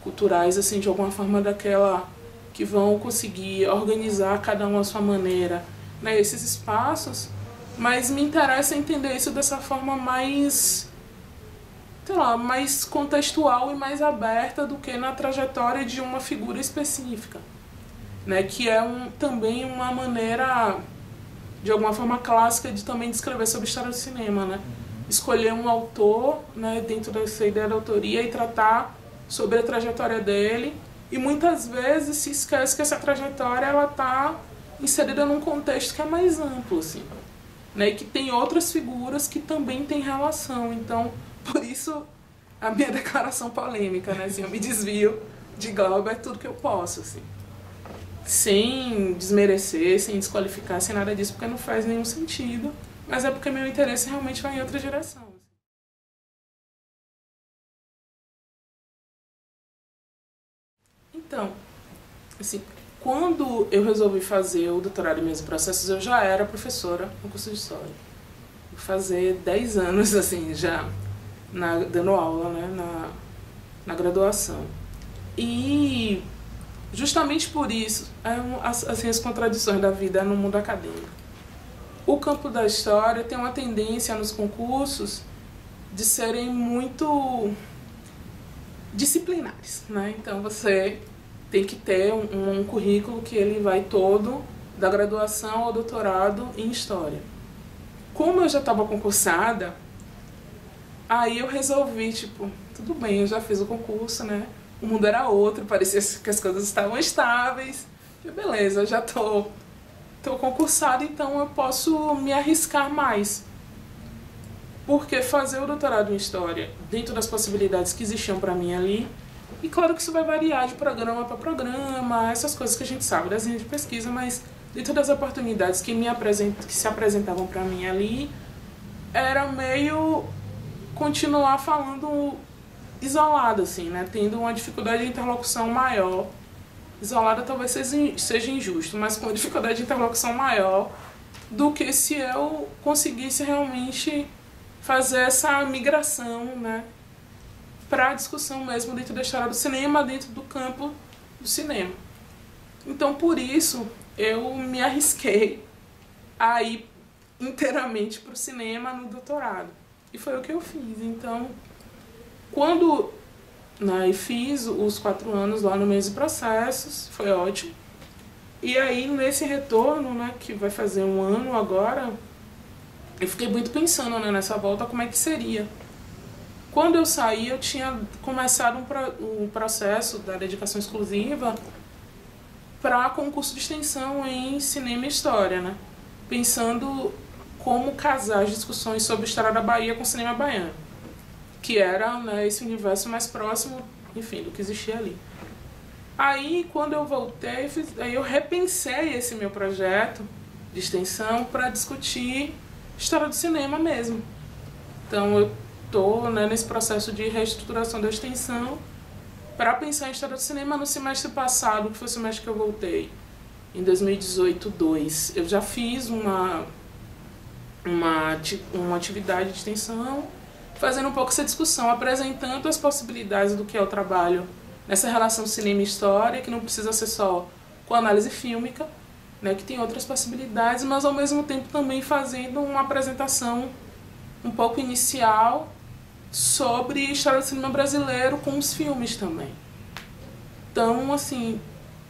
culturais, assim, de alguma forma, daquela que vão conseguir organizar cada um à sua maneira, né, esses espaços, mas me interessa entender isso dessa forma mais, sei lá, mais contextual e mais aberta do que na trajetória de uma figura específica, né, que é também uma maneira, de alguma forma clássica, de também descrever sobre a história do cinema, né? Escolher um autor, né, dentro dessa ideia da autoria e tratar sobre a trajetória dele, e muitas vezes se esquece que essa trajetória ela está inserida num contexto que é mais amplo, assim, né, e que tem outras figuras que também têm relação. Então, por isso a minha declaração polêmica, né, assim, eu me desvio de Glauber tudo que eu posso, assim, sem desmerecer, sem desqualificar, sem nada disso, porque não faz nenhum sentido, mas é porque meu interesse realmente vai em outra direção. Então, assim, quando eu resolvi fazer o doutorado em Meios e Processos, eu já era professora no curso de História. Vou fazer 10 anos, assim, já dando aula, né, na graduação. E justamente por isso, assim, as contradições da vida no mundo acadêmico. O campo da história tem uma tendência nos concursos de serem muito disciplinares, né? Então você tem que ter um currículo que ele vai todo da graduação ao doutorado em história. Como eu já estava concursada, aí eu resolvi, tipo, tudo bem, eu já fiz o concurso, né? O mundo era outro, parecia que as coisas estavam estáveis. E beleza, eu já tô concursada, então eu posso me arriscar mais. Porque fazer o doutorado em História, dentro das possibilidades que existiam para mim ali, e claro que isso vai variar de programa para programa, essas coisas que a gente sabe das linhas de pesquisa, mas dentro das oportunidades que se apresentavam para mim ali, era meio continuar falando isolada, assim, né? Tendo uma dificuldade de interlocução maior. Isolada talvez seja injusto, mas com dificuldade de interlocução maior do que se eu conseguisse realmente fazer essa migração, né, para a discussão mesmo dentro da história do cinema, dentro do campo do cinema. Então, por isso, eu me arrisquei a ir inteiramente para o cinema no doutorado. E foi o que eu fiz. Então, quando fiz os 4 anos lá no Meios e Processos, foi ótimo. E aí, nesse retorno, né, que vai fazer 1 ano agora, eu fiquei muito pensando, né, nessa volta como é que seria. Quando eu saí, eu tinha começado um processo da dedicação exclusiva para concurso de extensão em cinema e história, né? Pensando como casar as discussões sobre a história da Bahia com o cinema baiano, que era, né, esse universo mais próximo, enfim, do que existia ali. Aí, quando eu voltei, aí eu repensei esse meu projeto de extensão para discutir história do cinema mesmo. Então, eu estou, né, nesse processo de reestruturação da extensão para pensar em história do cinema. No semestre passado, que foi o semestre que eu voltei, em 2018-2, eu já fiz uma atividade de extensão, fazendo um pouco essa discussão, apresentando as possibilidades do que é o trabalho nessa relação cinema e história, que não precisa ser só com análise fílmica, né, que tem outras possibilidades, mas ao mesmo tempo também fazendo uma apresentação um pouco inicial sobre a história do cinema brasileiro com os filmes também. Então, assim,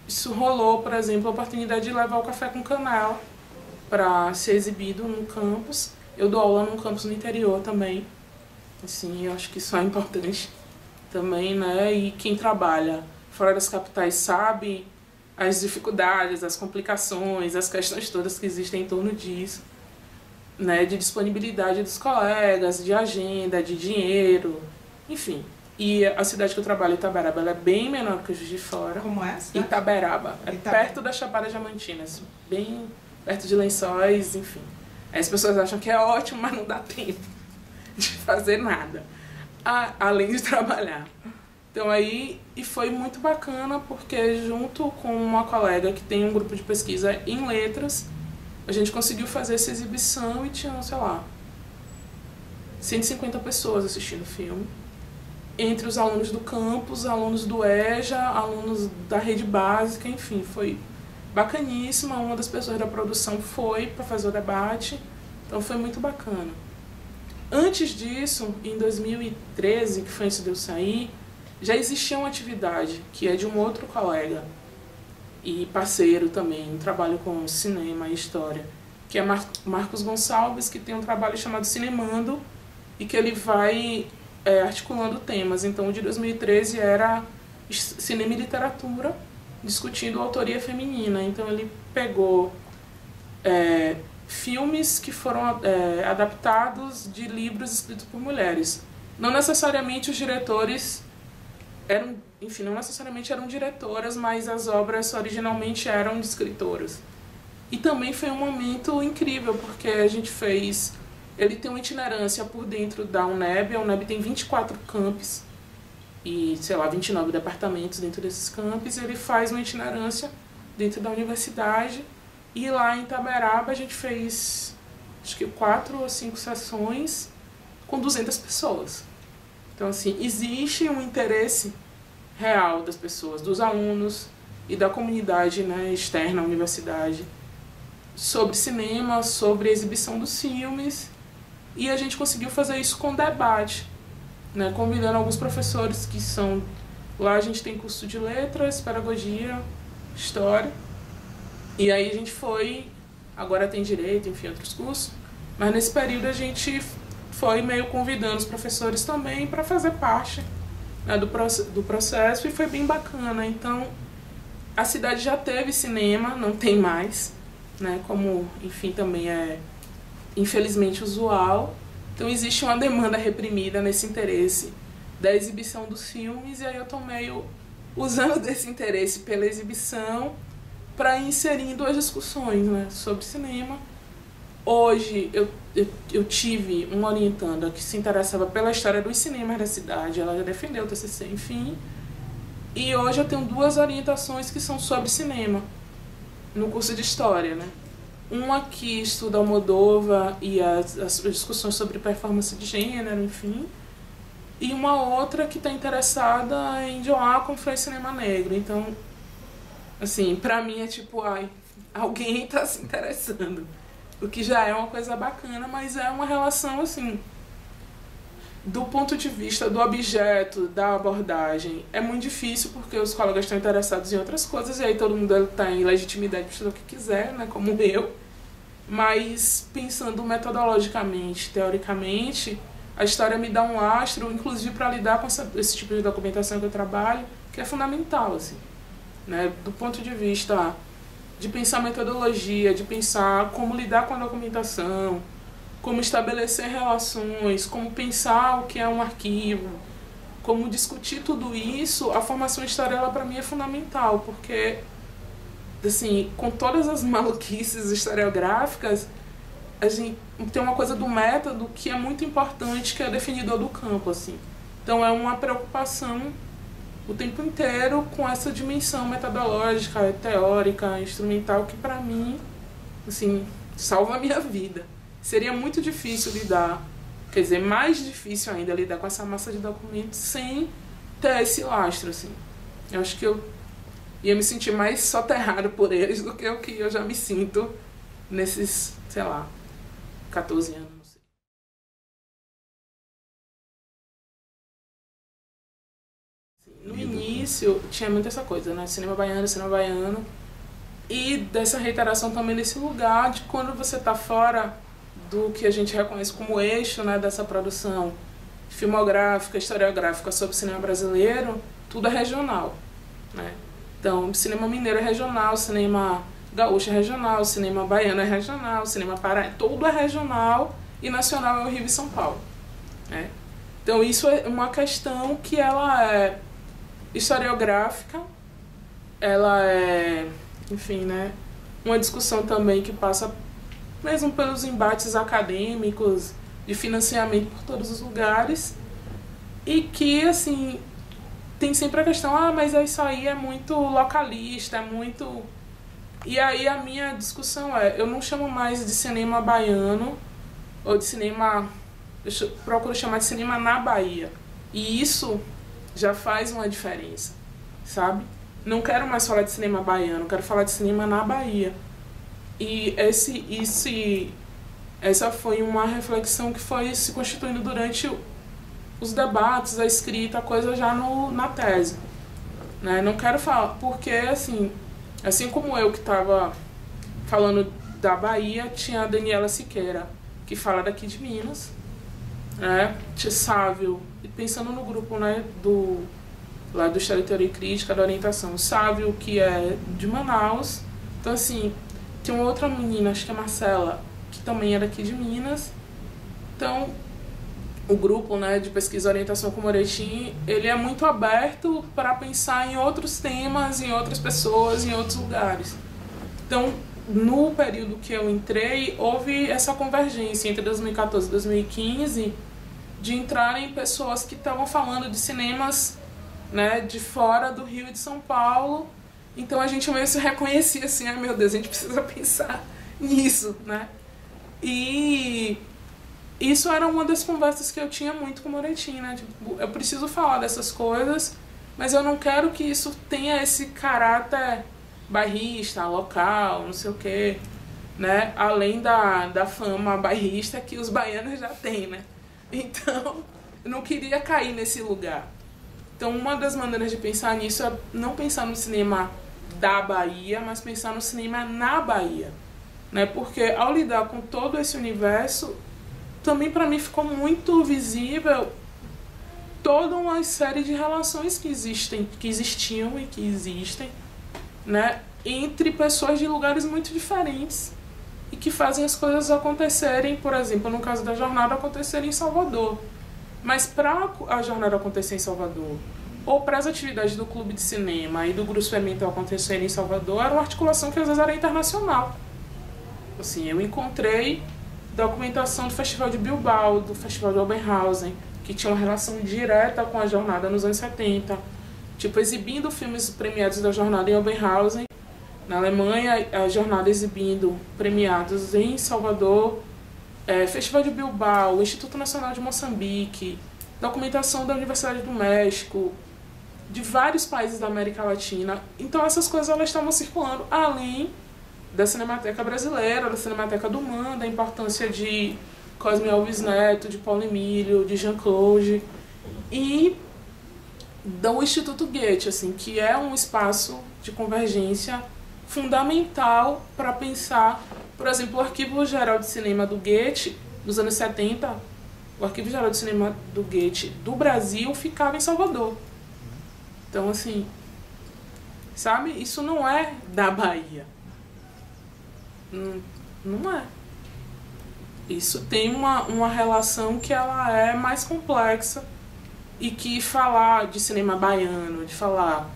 isso rolou, por exemplo, a oportunidade de levar o Café com Canal para ser exibido no campus. Eu dou aula num campus no interior também. Assim, eu acho que isso é importante também, né? E quem trabalha fora das capitais sabe as dificuldades, as complicações, as questões todas que existem em torno disso, né, de disponibilidade dos colegas, de agenda, de dinheiro, enfim. E a cidade que eu trabalho, Itaberaba, ela é bem menor que Juiz de Fora. Como é? Itaberaba. É perto da Chapada Diamantina, bem perto de Lençóis, enfim. Aí as pessoas acham que é ótimo, mas não dá tempo de fazer nada, além de trabalhar. Então aí, e foi muito bacana, porque junto com uma colega que tem um grupo de pesquisa em letras, a gente conseguiu fazer essa exibição e tinha, sei lá, 150 pessoas assistindo o filme. Entre os alunos do campus, alunos do EJA, alunos da rede básica, enfim, foi bacaníssima. Uma das pessoas da produção foi para fazer o debate, então foi muito bacana. Antes disso, em 2013, que foi antes de eu sair, já existia uma atividade, que é de um outro colega e parceiro também, um trabalho com cinema e história, que é Marcos Gonçalves, que tem um trabalho chamado Cinemando, e que ele vai articulando temas. Então, o de 2013 era cinema e literatura, discutindo autoria feminina. Então, ele pegou filmes que foram adaptados de livros escritos por mulheres. Não necessariamente os diretores eram, enfim, não necessariamente eram diretoras, mas as obras originalmente eram de escritoras. E também foi um momento incrível, porque a gente fez... Ele tem uma itinerância por dentro da UNEB. A UNEB tem 24 campos e, sei lá, 29 departamentos dentro desses campos. Ele faz uma itinerância dentro da universidade. E lá em Itaberaba a gente fez, acho que 4 ou 5 sessões com 200 pessoas. Então, assim, existe um interesse real das pessoas, dos alunos e da comunidade, né, externa à universidade, sobre cinema, sobre a exibição dos filmes. E a gente conseguiu fazer isso com debate, né, convidando alguns professores que são... Lá a gente tem curso de letras, pedagogia, história. E aí a gente foi... Agora tem direito, enfim, outros cursos. Mas nesse período a gente foi meio convidando os professores também para fazer parte, né, do processo, e foi bem bacana. Então, a cidade já teve cinema, não tem mais, né, como, enfim, também é, infelizmente, usual. Então, existe uma demanda reprimida nesse interesse da exibição dos filmes, e aí eu estou meio usando desse interesse pela exibição para ir inserindo as discussões, né, sobre cinema. Hoje eu tive uma orientanda que se interessava pela história dos cinemas da cidade, ela já defendeu o TCC, enfim. E hoje eu tenho 2 orientações que são sobre cinema, no curso de História, né? Uma que estuda Almodóvar e as discussões sobre performance de gênero, enfim. E uma outra que está interessada em John Ackenfrey e cinema negro. Então, assim, pra mim é tipo, ai, alguém está se interessando. O que já é uma coisa bacana, mas é uma relação, assim, do ponto de vista do objeto, da abordagem, é muito difícil porque os colegas estão interessados em outras coisas e aí todo mundo está em legitimidade para estudar o que quiser, né, como eu. Mas pensando metodologicamente, teoricamente, a história me dá um lastro, inclusive para lidar com esse tipo de documentação que eu trabalho, que é fundamental, assim, né, do ponto de vista de pensar metodologia, de pensar como lidar com a documentação, como estabelecer relações, como pensar o que é um arquivo, como discutir tudo isso. A formação em história, ela para mim é fundamental, porque, assim, com todas as maluquices historiográficas, a gente tem uma coisa do método que é muito importante, que é definidor do campo, assim. Então é uma preocupação o tempo inteiro com essa dimensão metodológica, teórica, instrumental, que para mim, assim, salva a minha vida. Seria muito difícil lidar, quer dizer, mais difícil ainda lidar com essa massa de documentos sem ter esse lastro, assim. Eu acho que eu ia me sentir mais soterrado por eles do que o que eu já me sinto nesses, sei lá, 14 anos. No início tinha muito essa coisa, né? Cinema baiano, e dessa reiteração também nesse lugar de quando você está fora do que a gente reconhece como eixo, né, dessa produção filmográfica, historiográfica sobre o cinema brasileiro, tudo é regional, né? Então, cinema mineiro é regional, cinema gaúcho é regional, cinema baiano é regional, cinema paraense, tudo é regional, e nacional é o Rio e São Paulo, né? Então, isso é uma questão que ela é historiográfica, ela é, enfim, né, uma discussão também que passa mesmo pelos embates acadêmicos, de financiamento por todos os lugares, e que, assim, tem sempre a questão, mas isso aí é muito localista, é muito... E aí a minha discussão eu não chamo mais de cinema baiano, ou de cinema... Eu procuro chamar de cinema na Bahia. E isso já faz uma diferença, sabe? Não quero mais falar de cinema baiano, quero falar de cinema na Bahia. E essa foi uma reflexão que foi se constituindo durante os debates, a escrita, a coisa já na tese, né? Não quero falar, porque assim como eu que estava falando da Bahia, tinha a Daniela Siqueira, que fala daqui de Minas, né? Sávio, e pensando no grupo, né, lá do História, Teoria e Crítica, da orientação, o Sávio, que é de Manaus. Então, assim, tem uma outra menina, acho que é Marcela, que também é daqui de Minas. Então, o grupo, né, de pesquisa e orientação com Moretti, ele é muito aberto para pensar em outros temas, em outras pessoas, em outros lugares. Então, no período que eu entrei, houve essa convergência entre 2014 e 2015 de entrarem pessoas que estavam falando de cinemas, né, de fora do Rio e de São Paulo. Então a gente meio se reconhecia assim, ai meu Deus, a gente precisa pensar nisso, né? E isso era uma das conversas que eu tinha muito com o Moretti, né? Tipo, eu preciso falar dessas coisas, mas eu não quero que isso tenha esse caráter bairrista, local, não sei o quê, né? Além da fama bairrista que os baianos já têm, né? Então, eu não queria cair nesse lugar. Então, uma das maneiras de pensar nisso é não pensar no cinema da Bahia, mas pensar no cinema na Bahia, né? Porque ao lidar com todo esse universo, também para mim ficou muito visível toda uma série de relações que existiam e que existem, né, entre pessoas de lugares muito diferentes e que fazem as coisas acontecerem, por exemplo, no caso da jornada, acontecer em Salvador. Mas para a jornada acontecer em Salvador, ou para as atividades do clube de cinema e do grupo experimental acontecerem em Salvador, era uma articulação que às vezes era internacional. Assim, eu encontrei documentação do Festival de Bilbao, do Festival de Oberhausen, que tinha uma relação direta com a jornada nos anos 70, tipo, exibindo filmes premiados da jornada em Oberhausen, na Alemanha, a jornada exibindo premiados em Salvador, Festival de Bilbao, Instituto Nacional de Moçambique, documentação da Universidade do México, de vários países da América Latina. Então essas coisas elas estavam circulando, além da Cinemateca Brasileira, da Cinemateca do MAN, da importância de Cosme Alves Neto, de Paulo Emílio, de Jean-Claude, e do Instituto Goethe, assim, que é um espaço de convergência fundamental para pensar, por exemplo, o Arquivo Geral de Cinema do Goethe, dos anos 70, o Arquivo Geral de Cinema do Goethe do Brasil ficava em Salvador. Então, assim, sabe, isso não é da Bahia. Não é. Isso tem uma relação que ela é mais complexa e que falar de cinema baiano, de falar,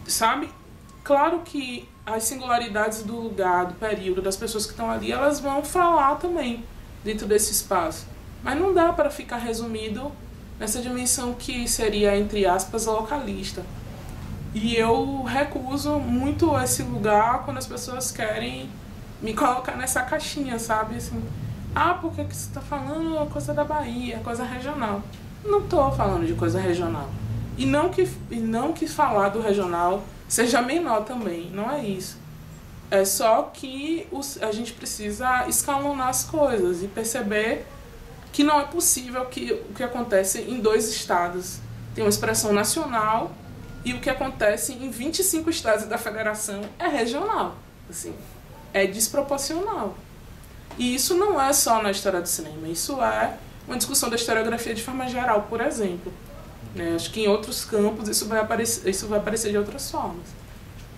sabe? Claro que as singularidades do lugar, do período, das pessoas que estão ali, elas vão falar também dentro desse espaço. Mas não dá para ficar resumido nessa dimensão que seria, entre aspas, localista. E eu recuso muito esse lugar quando as pessoas querem me colocar nessa caixinha, sabe? Assim, por que você está falando coisa da Bahia, coisa regional? Não estou falando de coisa regional. E não que falar do regional seja menor também, não é isso. É só que a gente precisa escalonar as coisas e perceber que não é possível que o que acontece em 2 estados tem uma expressão nacional e o que acontece em 25 estados da federação é regional. Assim, é desproporcional. E isso não é só na história do cinema, isso é uma discussão da historiografia de forma geral, por exemplo. né? Acho que em outros campos isso vai aparecer de outras formas.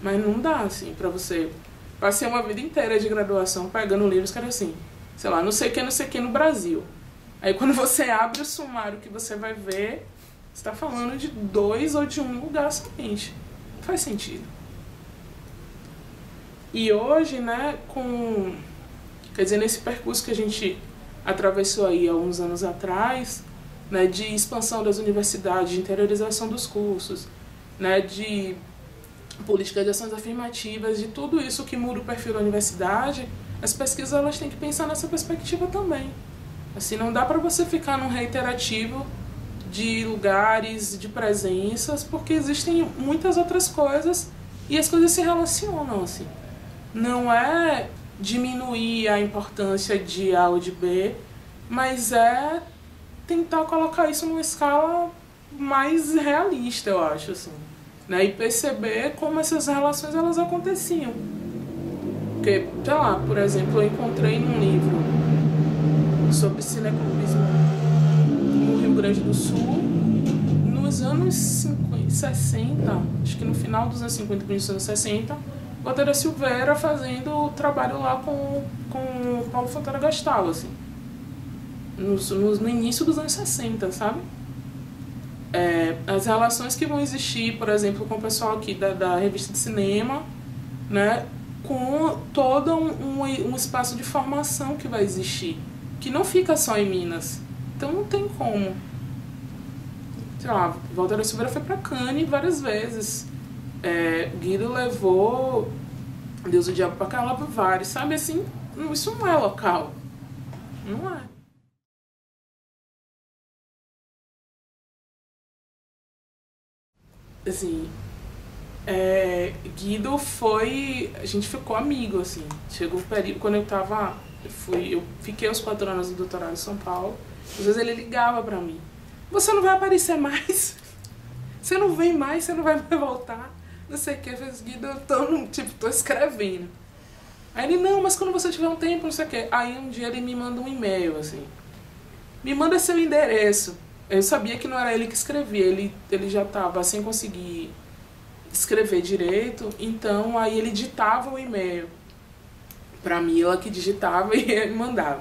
Mas não dá, assim, pra você... Passei uma vida inteira de graduação pegando livros que era assim, sei lá, não sei o que no Brasil. Aí quando você abre o sumário que você vai ver, você tá falando de 2 ou de 1 lugar somente. Não faz sentido. E hoje, né, quer dizer, nesse percurso que a gente atravessou aí há uns anos atrás, né, de expansão das universidades, de interiorização dos cursos, né, de política de ações afirmativas, de tudo isso que muda o perfil da universidade, as pesquisas elas têm que pensar nessa perspectiva também. Assim, não dá para você ficar num reiterativo de lugares, de presenças, porque existem muitas outras coisas e as coisas se relacionam, assim. Não é diminuir a importância de A ou de B, mas é tentar colocar isso numa escala mais realista, eu acho, assim, né? E perceber como essas relações elas aconteciam. Porque, sei lá, por exemplo, eu encontrei num livro sobre cineclubismo no Rio Grande do Sul, nos anos 60, acho que no final dos anos 50 e nos anos 60, Walter Silveira fazendo trabalho lá com o Paulo Fontoura Gastal, assim, no início dos anos 60, sabe? As relações que vão existir, por exemplo, com o pessoal aqui da revista de cinema, né, com todo um espaço de formação que vai existir, que não fica só em Minas. Então não tem como. Sei lá, Walter Silveira foi para Cannes várias vezes. Guido levou Deus o Diabo para Calapavari, sabe, assim, isso não é local. Não é. Assim, Guido foi... A gente ficou amigo, assim. Chegou o período, quando eu fiquei os 4 anos do doutorado em São Paulo, às vezes ele ligava pra mim. Você não vai aparecer mais? Você não vem mais? Você não vai voltar? Não sei o que, fez Guido, tô escrevendo. Aí ele, não, mas quando você tiver um tempo, não sei o que. Aí um dia ele me manda um e-mail, assim. Me manda seu endereço. Eu sabia que não era ele que escrevia, ele já estava sem conseguir escrever direito, então aí ele ditava o e-mail pra Mila, que digitava e ele mandava.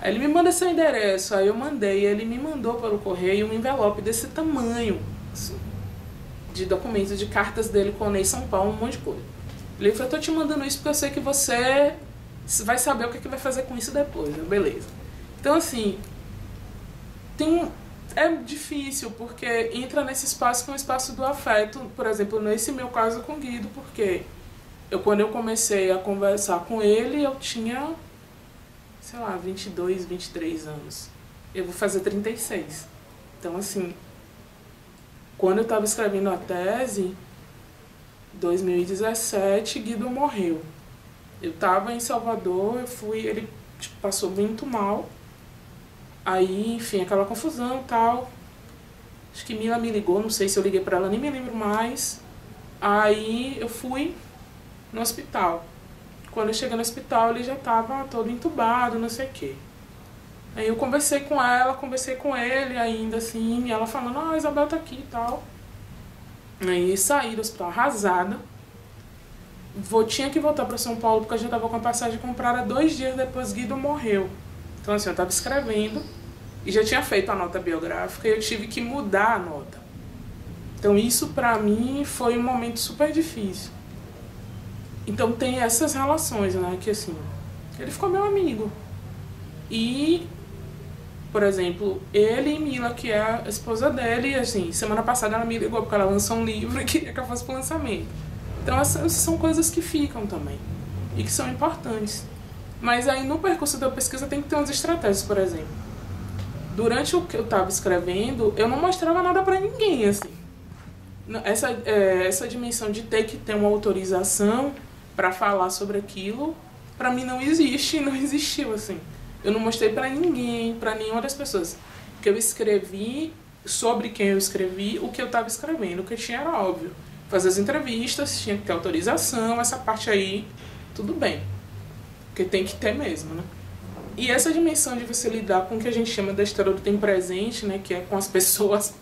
Aí ele me manda seu endereço, aí eu mandei, ele me mandou pelo correio um envelope desse tamanho, assim, de documentos, de cartas dele com o Ney São Paulo, um monte de coisa. Ele falou, eu tô te mandando isso porque eu sei que você vai saber o que vai fazer com isso depois, né? Beleza. Então, assim, é difícil, porque entra nesse espaço que é um espaço do afeto, por exemplo, nesse meu caso com o Guido, porque quando eu comecei a conversar com ele, eu tinha, sei lá, 22, 23 anos. Eu vou fazer 36. Então, assim, quando eu estava escrevendo a tese, 2017, Guido morreu. Eu estava em Salvador, ele passou muito mal. Aí, enfim, aquela confusão e tal. Acho que Mila me ligou, não sei se eu liguei pra ela, nem me lembro mais. Aí eu fui no hospital. Quando eu cheguei no hospital, ele já tava todo entubado, não sei o quê. Aí eu conversei com ela, conversei com ele ainda, assim, e ela falando, a Isabel tá aqui e tal. Aí saí do hospital arrasada. Tinha que voltar pra São Paulo, porque eu já tava com a passagem comprada 2 dias depois Guido morreu. Então, assim, eu estava escrevendo e já tinha feito a nota biográfica e eu tive que mudar a nota. Então, isso pra mim foi um momento super difícil. Então, tem essas relações, né, que assim, ele ficou meu amigo. E, por exemplo, ele e Mila, que é a esposa dele, assim, semana passada ela me ligou porque ela lançou um livro e queria que eu fosse pro lançamento. Então, essas são coisas que ficam também e que são importantes. Mas aí no percurso da pesquisa tem que ter umas estratégias, por exemplo. Durante o que eu estava escrevendo, eu não mostrava nada para ninguém, assim. Essa dimensão de ter que ter uma autorização para falar sobre aquilo, para mim não existe, não existiu, assim. Eu não mostrei para ninguém, para nenhuma das pessoas. Que eu escrevi, sobre quem eu escrevi, o que eu estava escrevendo, o que tinha era óbvio. Fazer as entrevistas, tinha que ter autorização, essa parte aí, tudo bem. Porque tem que ter mesmo, né? E essa dimensão de você lidar com o que a gente chama da história do tempo presente, né? Que é com as pessoas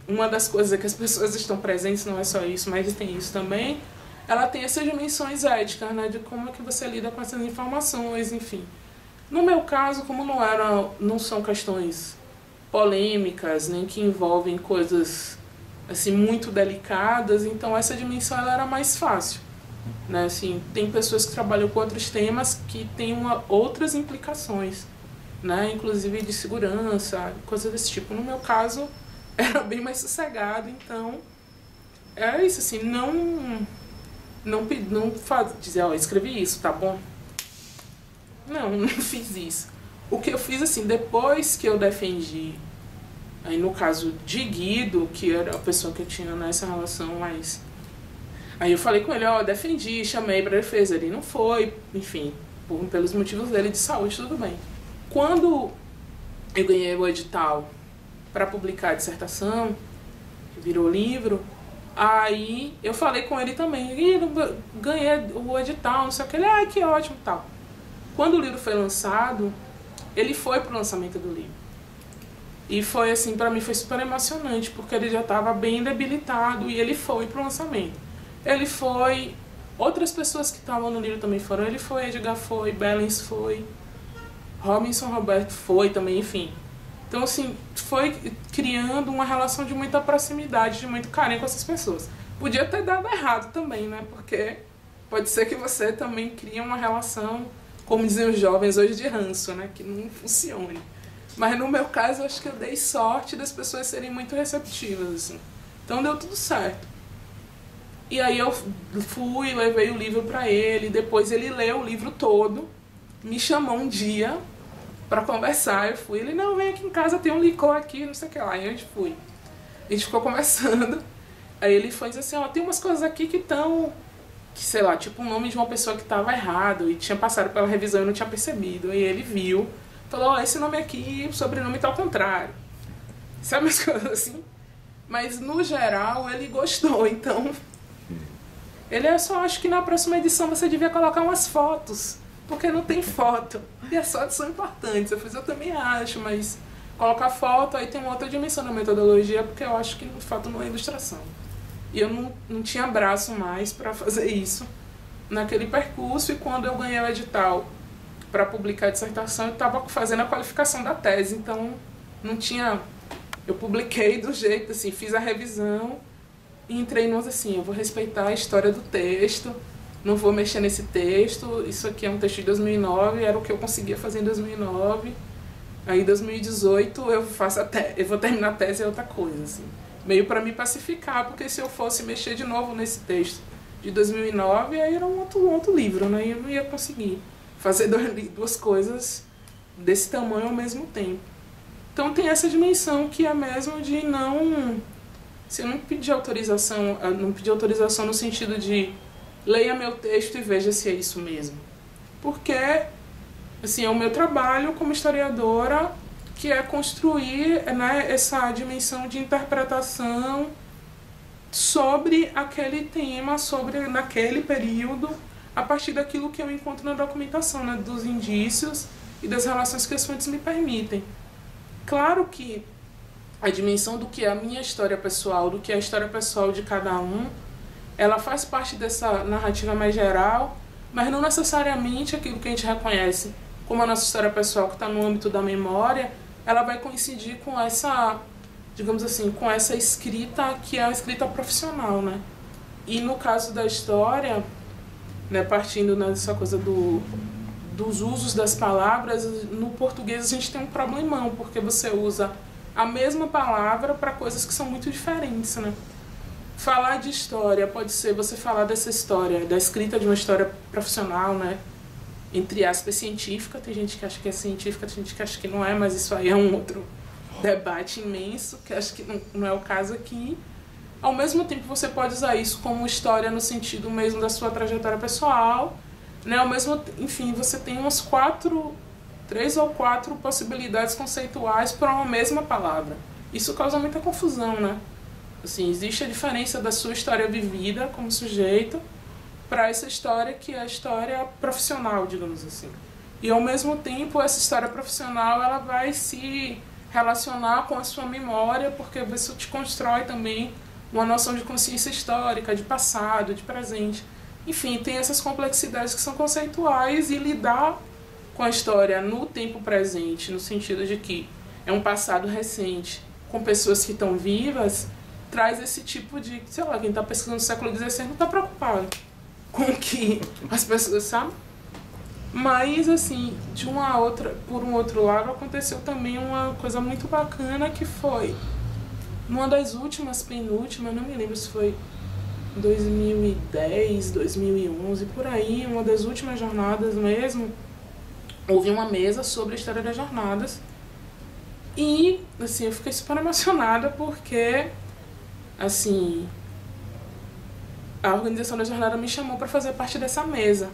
uma das coisas é que as pessoas estão presentes, não é só isso, mas tem isso também. Ela tem essas dimensões éticas, né, de como é que você lida com essas informações, enfim. No meu caso, como não são questões polêmicas, nem que envolvem coisas assim muito delicadas, então essa dimensão ela era mais fácil, né? Assim, tem pessoas que trabalham com outros temas que têm outras implicações, né? Inclusive de segurança, coisas desse tipo. No meu caso, era bem mais sossegado, então é isso, assim, não dizer, ó, escrevi isso, tá bom? Não fiz isso. O que eu fiz, assim, depois que eu defendi, aí no caso de Guido, que era a pessoa que eu tinha nessa relação, mas... Aí eu falei com ele, ó, defendi, chamei pra defesa, ele não foi, enfim, pelos motivos dele de saúde, tudo bem. Quando eu ganhei o edital para publicar a dissertação, que virou livro, aí eu falei com ele também, ganhei o edital, não sei o que, ele, que ótimo, tal. Quando o livro foi lançado, ele foi pro lançamento do livro. E foi assim, pra mim foi super emocionante, porque ele já estava bem debilitado e ele foi pro lançamento. Ele foi, outras pessoas que estavam no livro também foram, ele foi, Edgar foi, Bellens foi, Robinson Roberto foi também, enfim. Então, assim, foi criando uma relação de muita proximidade, de muito carinho com essas pessoas. Podia ter dado errado também, né? Porque pode ser que você também crie uma relação, como dizem os jovens hoje, de ranço, né? Que não funcione. Mas no meu caso, eu acho que eu dei sorte das pessoas serem muito receptivas, assim. Então deu tudo certo. E aí eu fui, levei o livro pra ele, depois ele leu o livro todo, me chamou um dia pra conversar, eu fui, ele, não, vem aqui em casa, tem um licor aqui, não sei o que lá, e a gente foi. A gente ficou conversando, aí ele foi dizer assim, ó, tem umas coisas aqui que estão, que sei lá, tipo o nome de uma pessoa que estava errado, e tinha passado pela revisão e não tinha percebido, e ele viu, falou, ó, esse nome aqui, o sobrenome tá ao contrário. Sabe as coisas assim? Mas no geral ele gostou, então... Ele só acho que na próxima edição você devia colocar umas fotos, porque não tem foto. E as fotos são importantes. Eu também acho, mas colocar foto aí tem uma outra dimensão na metodologia, porque eu acho que de fato não é ilustração. E eu não tinha braço mais para fazer isso naquele percurso, e quando eu ganhei o edital para publicar a dissertação, eu estava fazendo a qualificação da tese, então não tinha... Eu publiquei do jeito, assim, fiz a revisão e entrei nos assim, eu vou respeitar a história do texto, não vou mexer nesse texto, isso aqui é um texto de 2009, era o que eu conseguia fazer em 2009, aí em 2018 eu vou terminar a tese, é outra coisa, assim. Meio para me pacificar, porque se eu fosse mexer de novo nesse texto de 2009, aí era um outro livro, né? E eu não ia conseguir fazer duas coisas desse tamanho ao mesmo tempo. Então tem essa dimensão que é mesmo de não... Se eu não pedir autorização, no sentido de leia meu texto e veja se é isso mesmo. Porque, assim, é o meu trabalho como historiadora, que é construir, né, essa dimensão de interpretação sobre aquele tema, naquele período, a partir daquilo que eu encontro na documentação, né, dos indícios e das relações que as fontes me permitem. Claro que a dimensão do que é a minha história pessoal, do que é a história pessoal de cada um, ela faz parte dessa narrativa mais geral, mas não necessariamente aquilo que a gente reconhece como a nossa história pessoal, que está no âmbito da memória, ela vai coincidir com essa, digamos assim, com essa escrita que é a escrita profissional, né? E no caso da história, né, partindo dessa coisa dos usos das palavras, no português a gente tem um problemão, porque você usa a mesma palavra para coisas que são muito diferentes, né? Falar de história pode ser você falar dessa história, da escrita de uma história profissional, né? Entre aspas, científica. Tem gente que acha que é científica, tem gente que acha que não é, mas isso aí é um outro debate imenso, que acho que não é o caso aqui. Ao mesmo tempo, você pode usar isso como história no sentido mesmo da sua trajetória pessoal, né? Ao mesmo, enfim, você tem umas 3 ou 4 possibilidades conceituais para uma mesma palavra. Isso causa muita confusão, né? Assim, existe a diferença da sua história vivida como sujeito para essa história que é a história profissional, digamos assim. E ao mesmo tempo, essa história profissional ela vai se relacionar com a sua memória, porque isso te constrói também uma noção de consciência histórica, de passado, de presente. Enfim, tem essas complexidades que são conceituais, e lidar com a história no tempo presente, no sentido de que é um passado recente, com pessoas que estão vivas, traz esse tipo de, sei lá, quem está pesquisando no século XVI não está preocupado com o que as pessoas sabem. Mas, assim, por um outro lado, aconteceu também uma coisa muito bacana, que foi, numa das últimas, penúltimas, não me lembro se foi 2010, 2011, por aí, uma das últimas jornadas mesmo, houve uma mesa sobre a história das jornadas. E, assim, eu fiquei super emocionada porque, assim, a organização da jornada me chamou para fazer parte dessa mesa.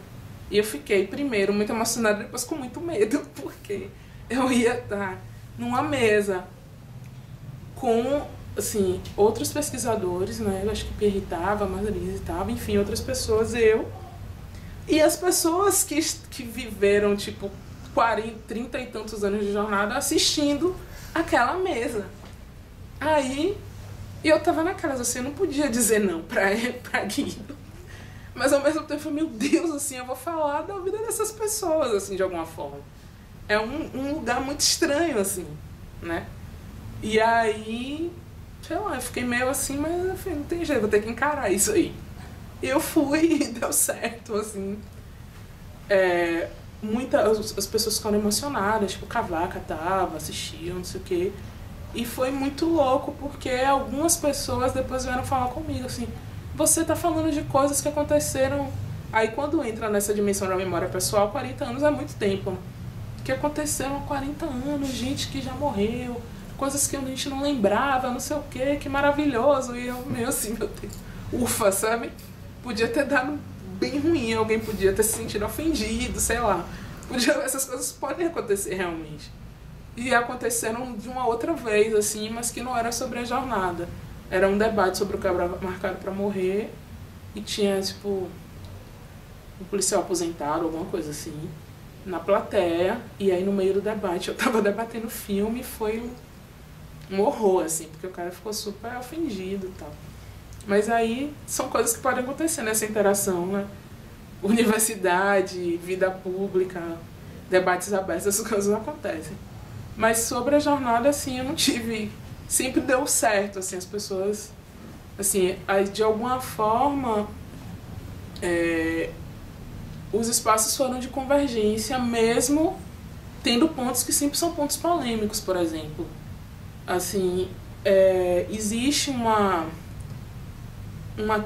E eu fiquei, primeiro, muito emocionada, depois com muito medo, porque eu ia estar numa mesa com, assim, outros pesquisadores, né? Eu acho que Pierre estava, Marlise estava, enfim, outras pessoas, eu. E as pessoas que viveram, tipo, 40, 30 e tantos anos de jornada assistindo aquela mesa. Aí, eu tava naquelas, assim, eu não podia dizer não pra Guido. Mas ao mesmo tempo, meu Deus, assim, eu vou falar da vida dessas pessoas, assim, de alguma forma. É um lugar muito estranho, assim, né? E aí, sei lá, eu fiquei meio assim, mas enfim, não tem jeito, vou ter que encarar isso aí. Eu fui e deu certo, assim. As pessoas ficaram emocionadas, tipo, Cavaca tava, assistiu, não sei o quê. E foi muito louco, porque algumas pessoas depois vieram falar comigo, assim, você tá falando de coisas que aconteceram. Aí quando entra nessa dimensão da memória pessoal, 40 anos é muito tempo, né? Que aconteceram há 40 anos, gente que já morreu, coisas que a gente não lembrava, não sei o que maravilhoso. E eu meio assim, meu Deus, ufa, sabe? Podia ter dado bem ruim, alguém podia ter se sentido ofendido, sei lá. Essas coisas podem acontecer realmente. E aconteceram de uma outra vez, assim, mas que não era sobre a jornada. Era um debate sobre o Cabral marcado para morrer, e tinha, tipo, um policial aposentado, alguma coisa assim, na plateia. E aí no meio do debate, eu tava debatendo o filme, e foi um horror, assim, porque o cara ficou super ofendido e tal. Mas aí são coisas que podem acontecer nessa interação, né? Universidade, vida pública, debates abertos, essas coisas acontecem. Mas sobre a jornada, assim, eu não tive... Sempre deu certo, assim, as pessoas... Assim, de alguma forma, os espaços foram de convergência, mesmo tendo pontos que sempre são pontos polêmicos, por exemplo. Assim, existe uma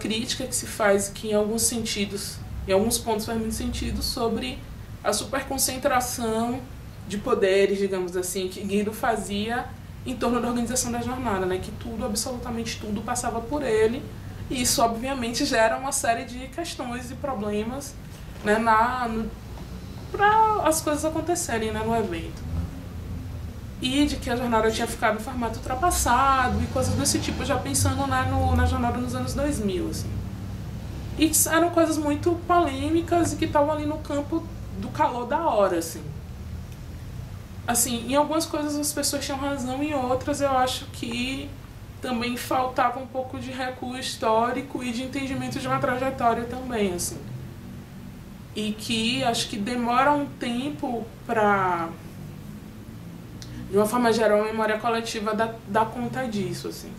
crítica que se faz que, em alguns sentidos, em alguns pontos faz muito sentido, sobre a superconcentração de poderes, digamos assim, que Guido fazia em torno da organização da jornada, né? Que tudo, absolutamente tudo, passava por ele. E isso, obviamente, gera uma série de questões e problemas, né, para as coisas acontecerem, né, no evento. E de que a jornada tinha ficado em formato ultrapassado e coisas desse tipo, já pensando, né, na jornada nos anos 2000, assim. E eram coisas muito polêmicas e que estavam ali no campo do calor da hora, assim. Assim, em algumas coisas as pessoas tinham razão, em outras eu acho que também faltava um pouco de recuo histórico e de entendimento de uma trajetória também, assim. E que acho que demora um tempo para, de uma forma geral, a memória coletiva dá conta disso, assim.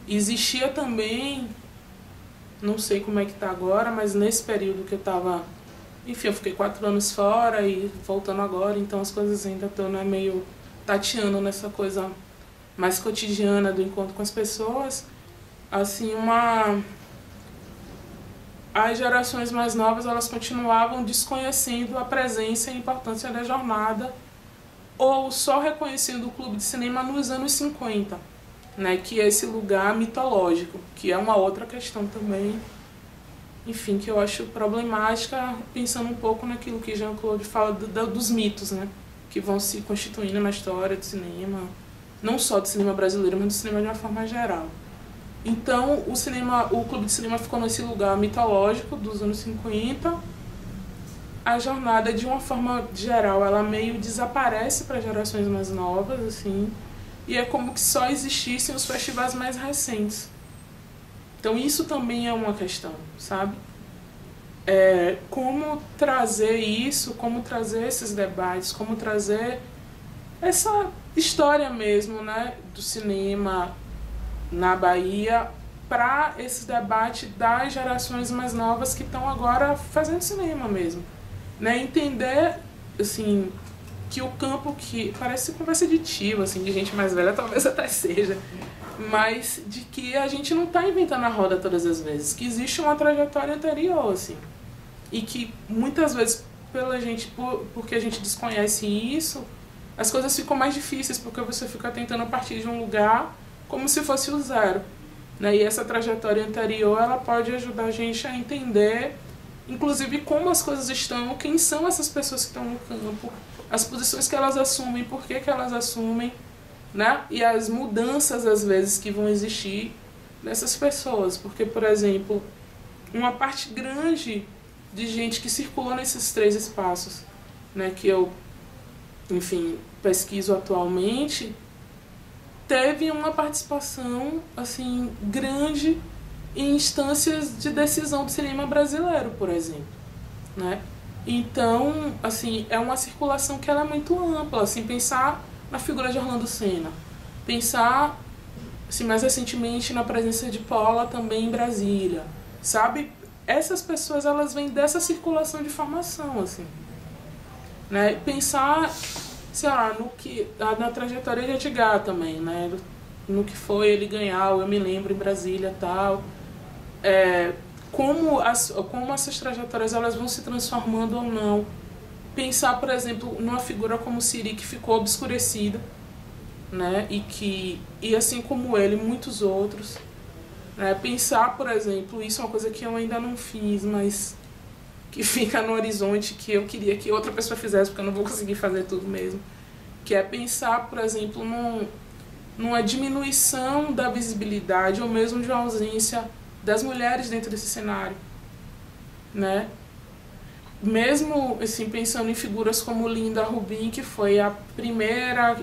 Existia também, não sei como é que tá agora, mas nesse período que eu tava... Enfim, eu fiquei 4 anos fora e voltando agora, então as coisas ainda estão, né, meio tateando nessa coisa mais cotidiana do encontro com as pessoas. Assim, as gerações mais novas, elas continuavam desconhecendo a presença e a importância da jornada, ou só reconhecendo o clube de cinema nos anos 50, né, que é esse lugar mitológico, que é uma outra questão também, enfim, que eu acho problemática, pensando um pouco naquilo que Jean-Claude fala dos mitos, né, que vão se constituindo na história do cinema, não só do cinema brasileiro, mas do cinema de uma forma geral. Então, o clube de cinema ficou nesse lugar mitológico dos anos 50. A jornada, de uma forma geral, ela meio desaparece para gerações mais novas, assim, e é como que só existissem os festivais mais recentes. Então isso também é uma questão, sabe? Como trazer isso, como trazer esses debates, como trazer essa história mesmo, né, do cinema na Bahia para esse debate das gerações mais novas que estão agora fazendo cinema mesmo, né? Entender, assim, que o campo, que parece conversa aditiva, assim, de gente mais velha, talvez até seja, mas de que a gente não está inventando a roda todas as vezes, que existe uma trajetória anterior, assim, e que muitas vezes porque a gente desconhece isso, as coisas ficam mais difíceis, porque você fica tentando partir de um lugar como se fosse o zero, né? E essa trajetória anterior, ela pode ajudar a gente a entender, inclusive, como as coisas estão, quem são essas pessoas que estão no campo, as posições que elas assumem, por que elas assumem, né? E as mudanças, às vezes, que vão existir nessas pessoas. Porque, por exemplo, uma parte grande de gente que circulou nesses 3 espaços, né, que eu, enfim, pesquiso atualmente, teve uma participação, assim, grande em instâncias de decisão do cinema brasileiro, por exemplo, né? Então, assim, é uma circulação que ela é muito ampla, assim, pensar na figura de Orlando Senna, pensar, assim, mais recentemente na presença de Paula também em Brasília, sabe? Essas pessoas, elas vêm dessa circulação de formação, assim, né? Pensar, sei lá, na trajetória de Edgar também, né? No que foi ele ganhar, eu me lembro, em Brasília e tal. Como essas trajetórias elas vão se transformando ou não. Pensar, por exemplo, numa figura como Siri, que ficou obscurecida, né? E assim como ele, muitos outros. Né? Pensar, por exemplo, isso é uma coisa que eu ainda não fiz, mas que fica no horizonte, que eu queria que outra pessoa fizesse, porque eu não vou conseguir fazer tudo mesmo. Que é pensar, por exemplo, numa diminuição da visibilidade ou mesmo de uma ausência das mulheres dentro desse cenário, né? Mesmo, assim, pensando em figuras como Linda Rubin, que foi a primeira,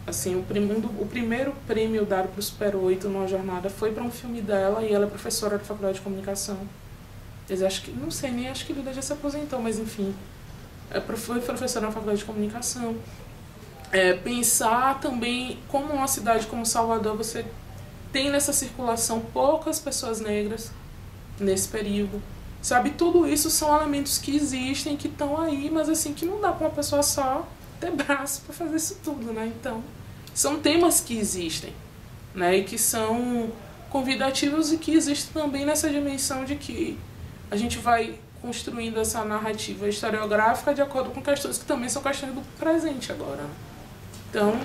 assim, o primeiro prêmio dado para o Super 8 numa jornada foi para um filme dela, e ela é professora da Faculdade de Comunicação. Eles acho que, não sei, nem acho que Linda já se aposentou, mas enfim, foi professora na Faculdade de Comunicação. Pensar também como uma cidade como Salvador, você tem nessa circulação poucas pessoas negras nesse período, sabe? Tudo isso são elementos que existem, que estão aí, mas assim, que não dá para uma pessoa só ter braço para fazer isso tudo, né? Então, são temas que existem, né? E que são convidativos e que existem também nessa dimensão de que a gente vai construindo essa narrativa historiográfica de acordo com questões que também são questões do presente agora. Então,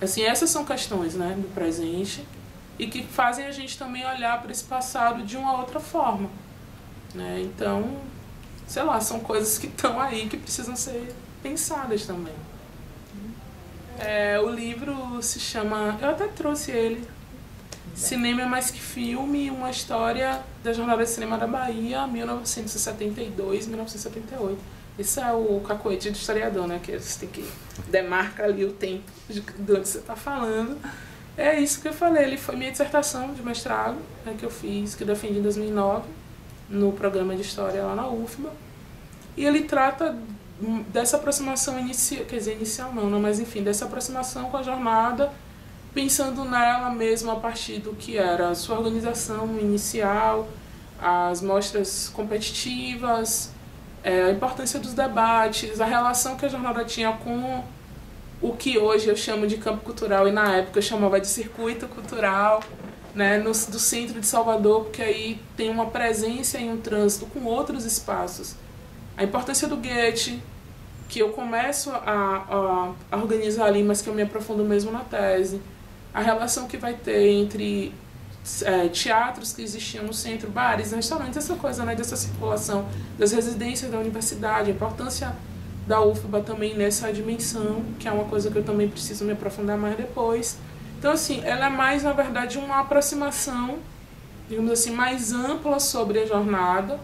assim, essas são questões, né, do presente, e que fazem a gente também olhar para esse passado de uma outra forma, né? Então, sei lá, são coisas que estão aí, que precisam ser pensadas também. O livro se chama, eu até trouxe ele, Cinema é Mais Que Filme, uma história da Jornada de Cinema da Bahia, 1972-1978. Isso é o cacoete do historiador, né? Que você tem que demarcar ali o tempo de onde você está falando. É isso que eu falei. Foi minha dissertação de mestrado, né, que eu fiz, que eu defendi em 2009, no programa de História lá na UFBA. E ele trata dessa aproximação inicial, quer dizer, inicial não, mas enfim, dessa aproximação com a jornada, pensando nela mesmo a partir do que era a sua organização inicial, as mostras competitivas, a importância dos debates, a relação que a jornada tinha com o que hoje eu chamo de campo cultural e na época eu chamava de circuito cultural, né, do centro de Salvador, porque aí tem uma presença em um trânsito com outros espaços. A importância do Goethe, que eu começo a organizar ali, mas que eu me aprofundo mesmo na tese. A relação que vai ter entre teatros que existiam no centro, bares, restaurantes, essa coisa, né, dessa circulação das residências da universidade, a importância da UFBA também nessa dimensão, que é uma coisa que eu também preciso me aprofundar mais depois. Então, assim, ela é mais, na verdade, uma aproximação, digamos assim, mais ampla sobre a jornada,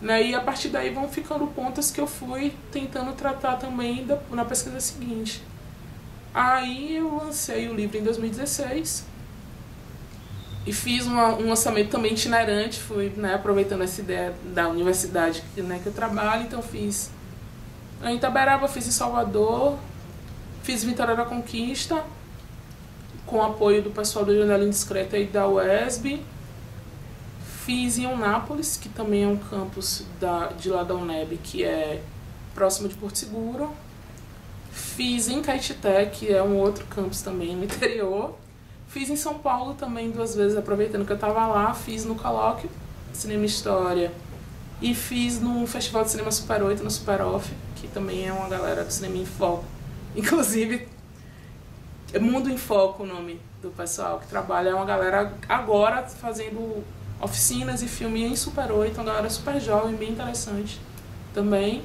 né, e a partir daí vão ficando pontas que eu fui tentando tratar também na pesquisa seguinte. Aí eu lancei o livro em 2016 e fiz um lançamento também itinerante, fui, né, aproveitando essa ideia da universidade, né, que eu trabalho, então fiz em Itaberaba, fiz em Salvador, fiz em Vitória da Conquista, com apoio do pessoal do Janela Indiscreta e da UESB. Fiz em Eunápolis, que também é um campus de lá da UNEB, que é próximo de Porto Seguro. Fiz em Caetité, que é um outro campus também no interior. Fiz em São Paulo também 2 vezes, aproveitando que eu estava lá. Fiz no Colóquio, Cinema História. E fiz no Festival de Cinema Super 8, no Super Off, que também é uma galera do Cinema em Foco. Inclusive, é Mundo em Foco o nome do pessoal que trabalha. É uma galera agora fazendo oficinas e filme em Super 8, uma galera super jovem, bem interessante também.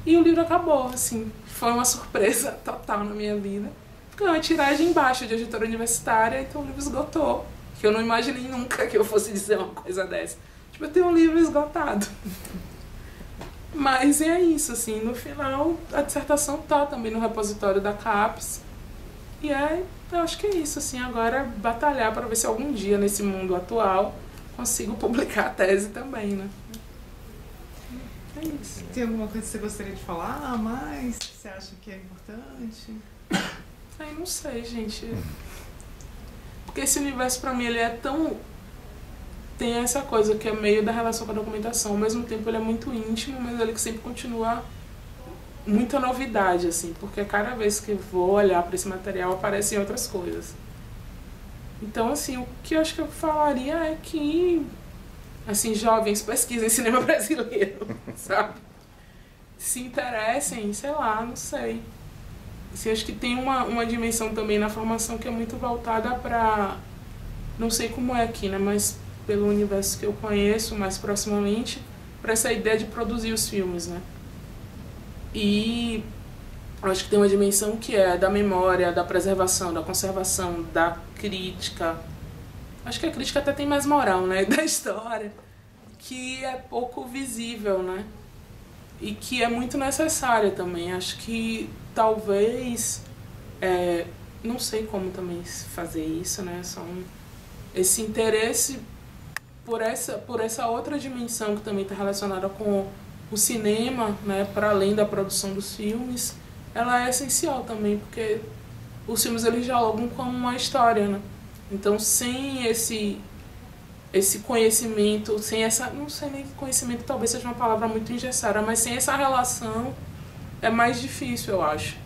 E o livro acabou, assim, foi uma surpresa total na minha vida. Porque é uma tiragem baixa de editora universitária, então o livro esgotou. Que eu não imaginei nunca que eu fosse dizer uma coisa dessa. Tipo, eu tenho um livro esgotado. Mas é isso, assim, no final a dissertação tá também no repositório da CAPES. E eu acho que é isso, assim, agora é batalhar para ver se algum dia, nesse mundo atual, consigo publicar a tese também, né? É isso. Tem alguma coisa que você gostaria de falar mais? Que você acha que é importante? Ai, não sei, gente. Porque esse universo pra mim, ele é tão... Tem essa coisa que é meio da relação com a documentação. Ao mesmo tempo ele é muito íntimo, mas ele sempre continua muita novidade, assim. Porque cada vez que eu vou olhar para esse material, aparecem outras coisas. Então, assim, o que eu acho que eu falaria é que... Assim, jovens, pesquisem cinema brasileiro, sabe? Se interessem, sei lá, não sei. Assim, acho que tem uma dimensão também na formação que é muito voltada para... Não sei como é aqui, né? Mas pelo universo que eu conheço mais proximamente, para essa ideia de produzir os filmes, né? E acho que tem uma dimensão que é da memória, da preservação, da conservação, da crítica. Acho que a crítica até tem mais moral, né? Da história, que é pouco visível, né? E que é muito necessária também. Acho que talvez... não sei como também fazer isso, né? Esse interesse por essa outra dimensão que também está relacionada com o cinema, né? Para além da produção dos filmes, ela é essencial também, porque os filmes eles dialogam com uma história, né? Então, sem esse conhecimento, sem essa... Não sei nem conhecimento, talvez seja uma palavra muito engessada, mas sem essa relação é mais difícil, eu acho.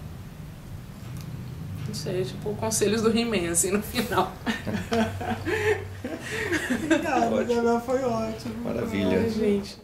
Não sei, tipo, conselhos do He-Man, assim, no final. Obrigada, Gabriel, foi ótimo. Maravilha. Ai, gente.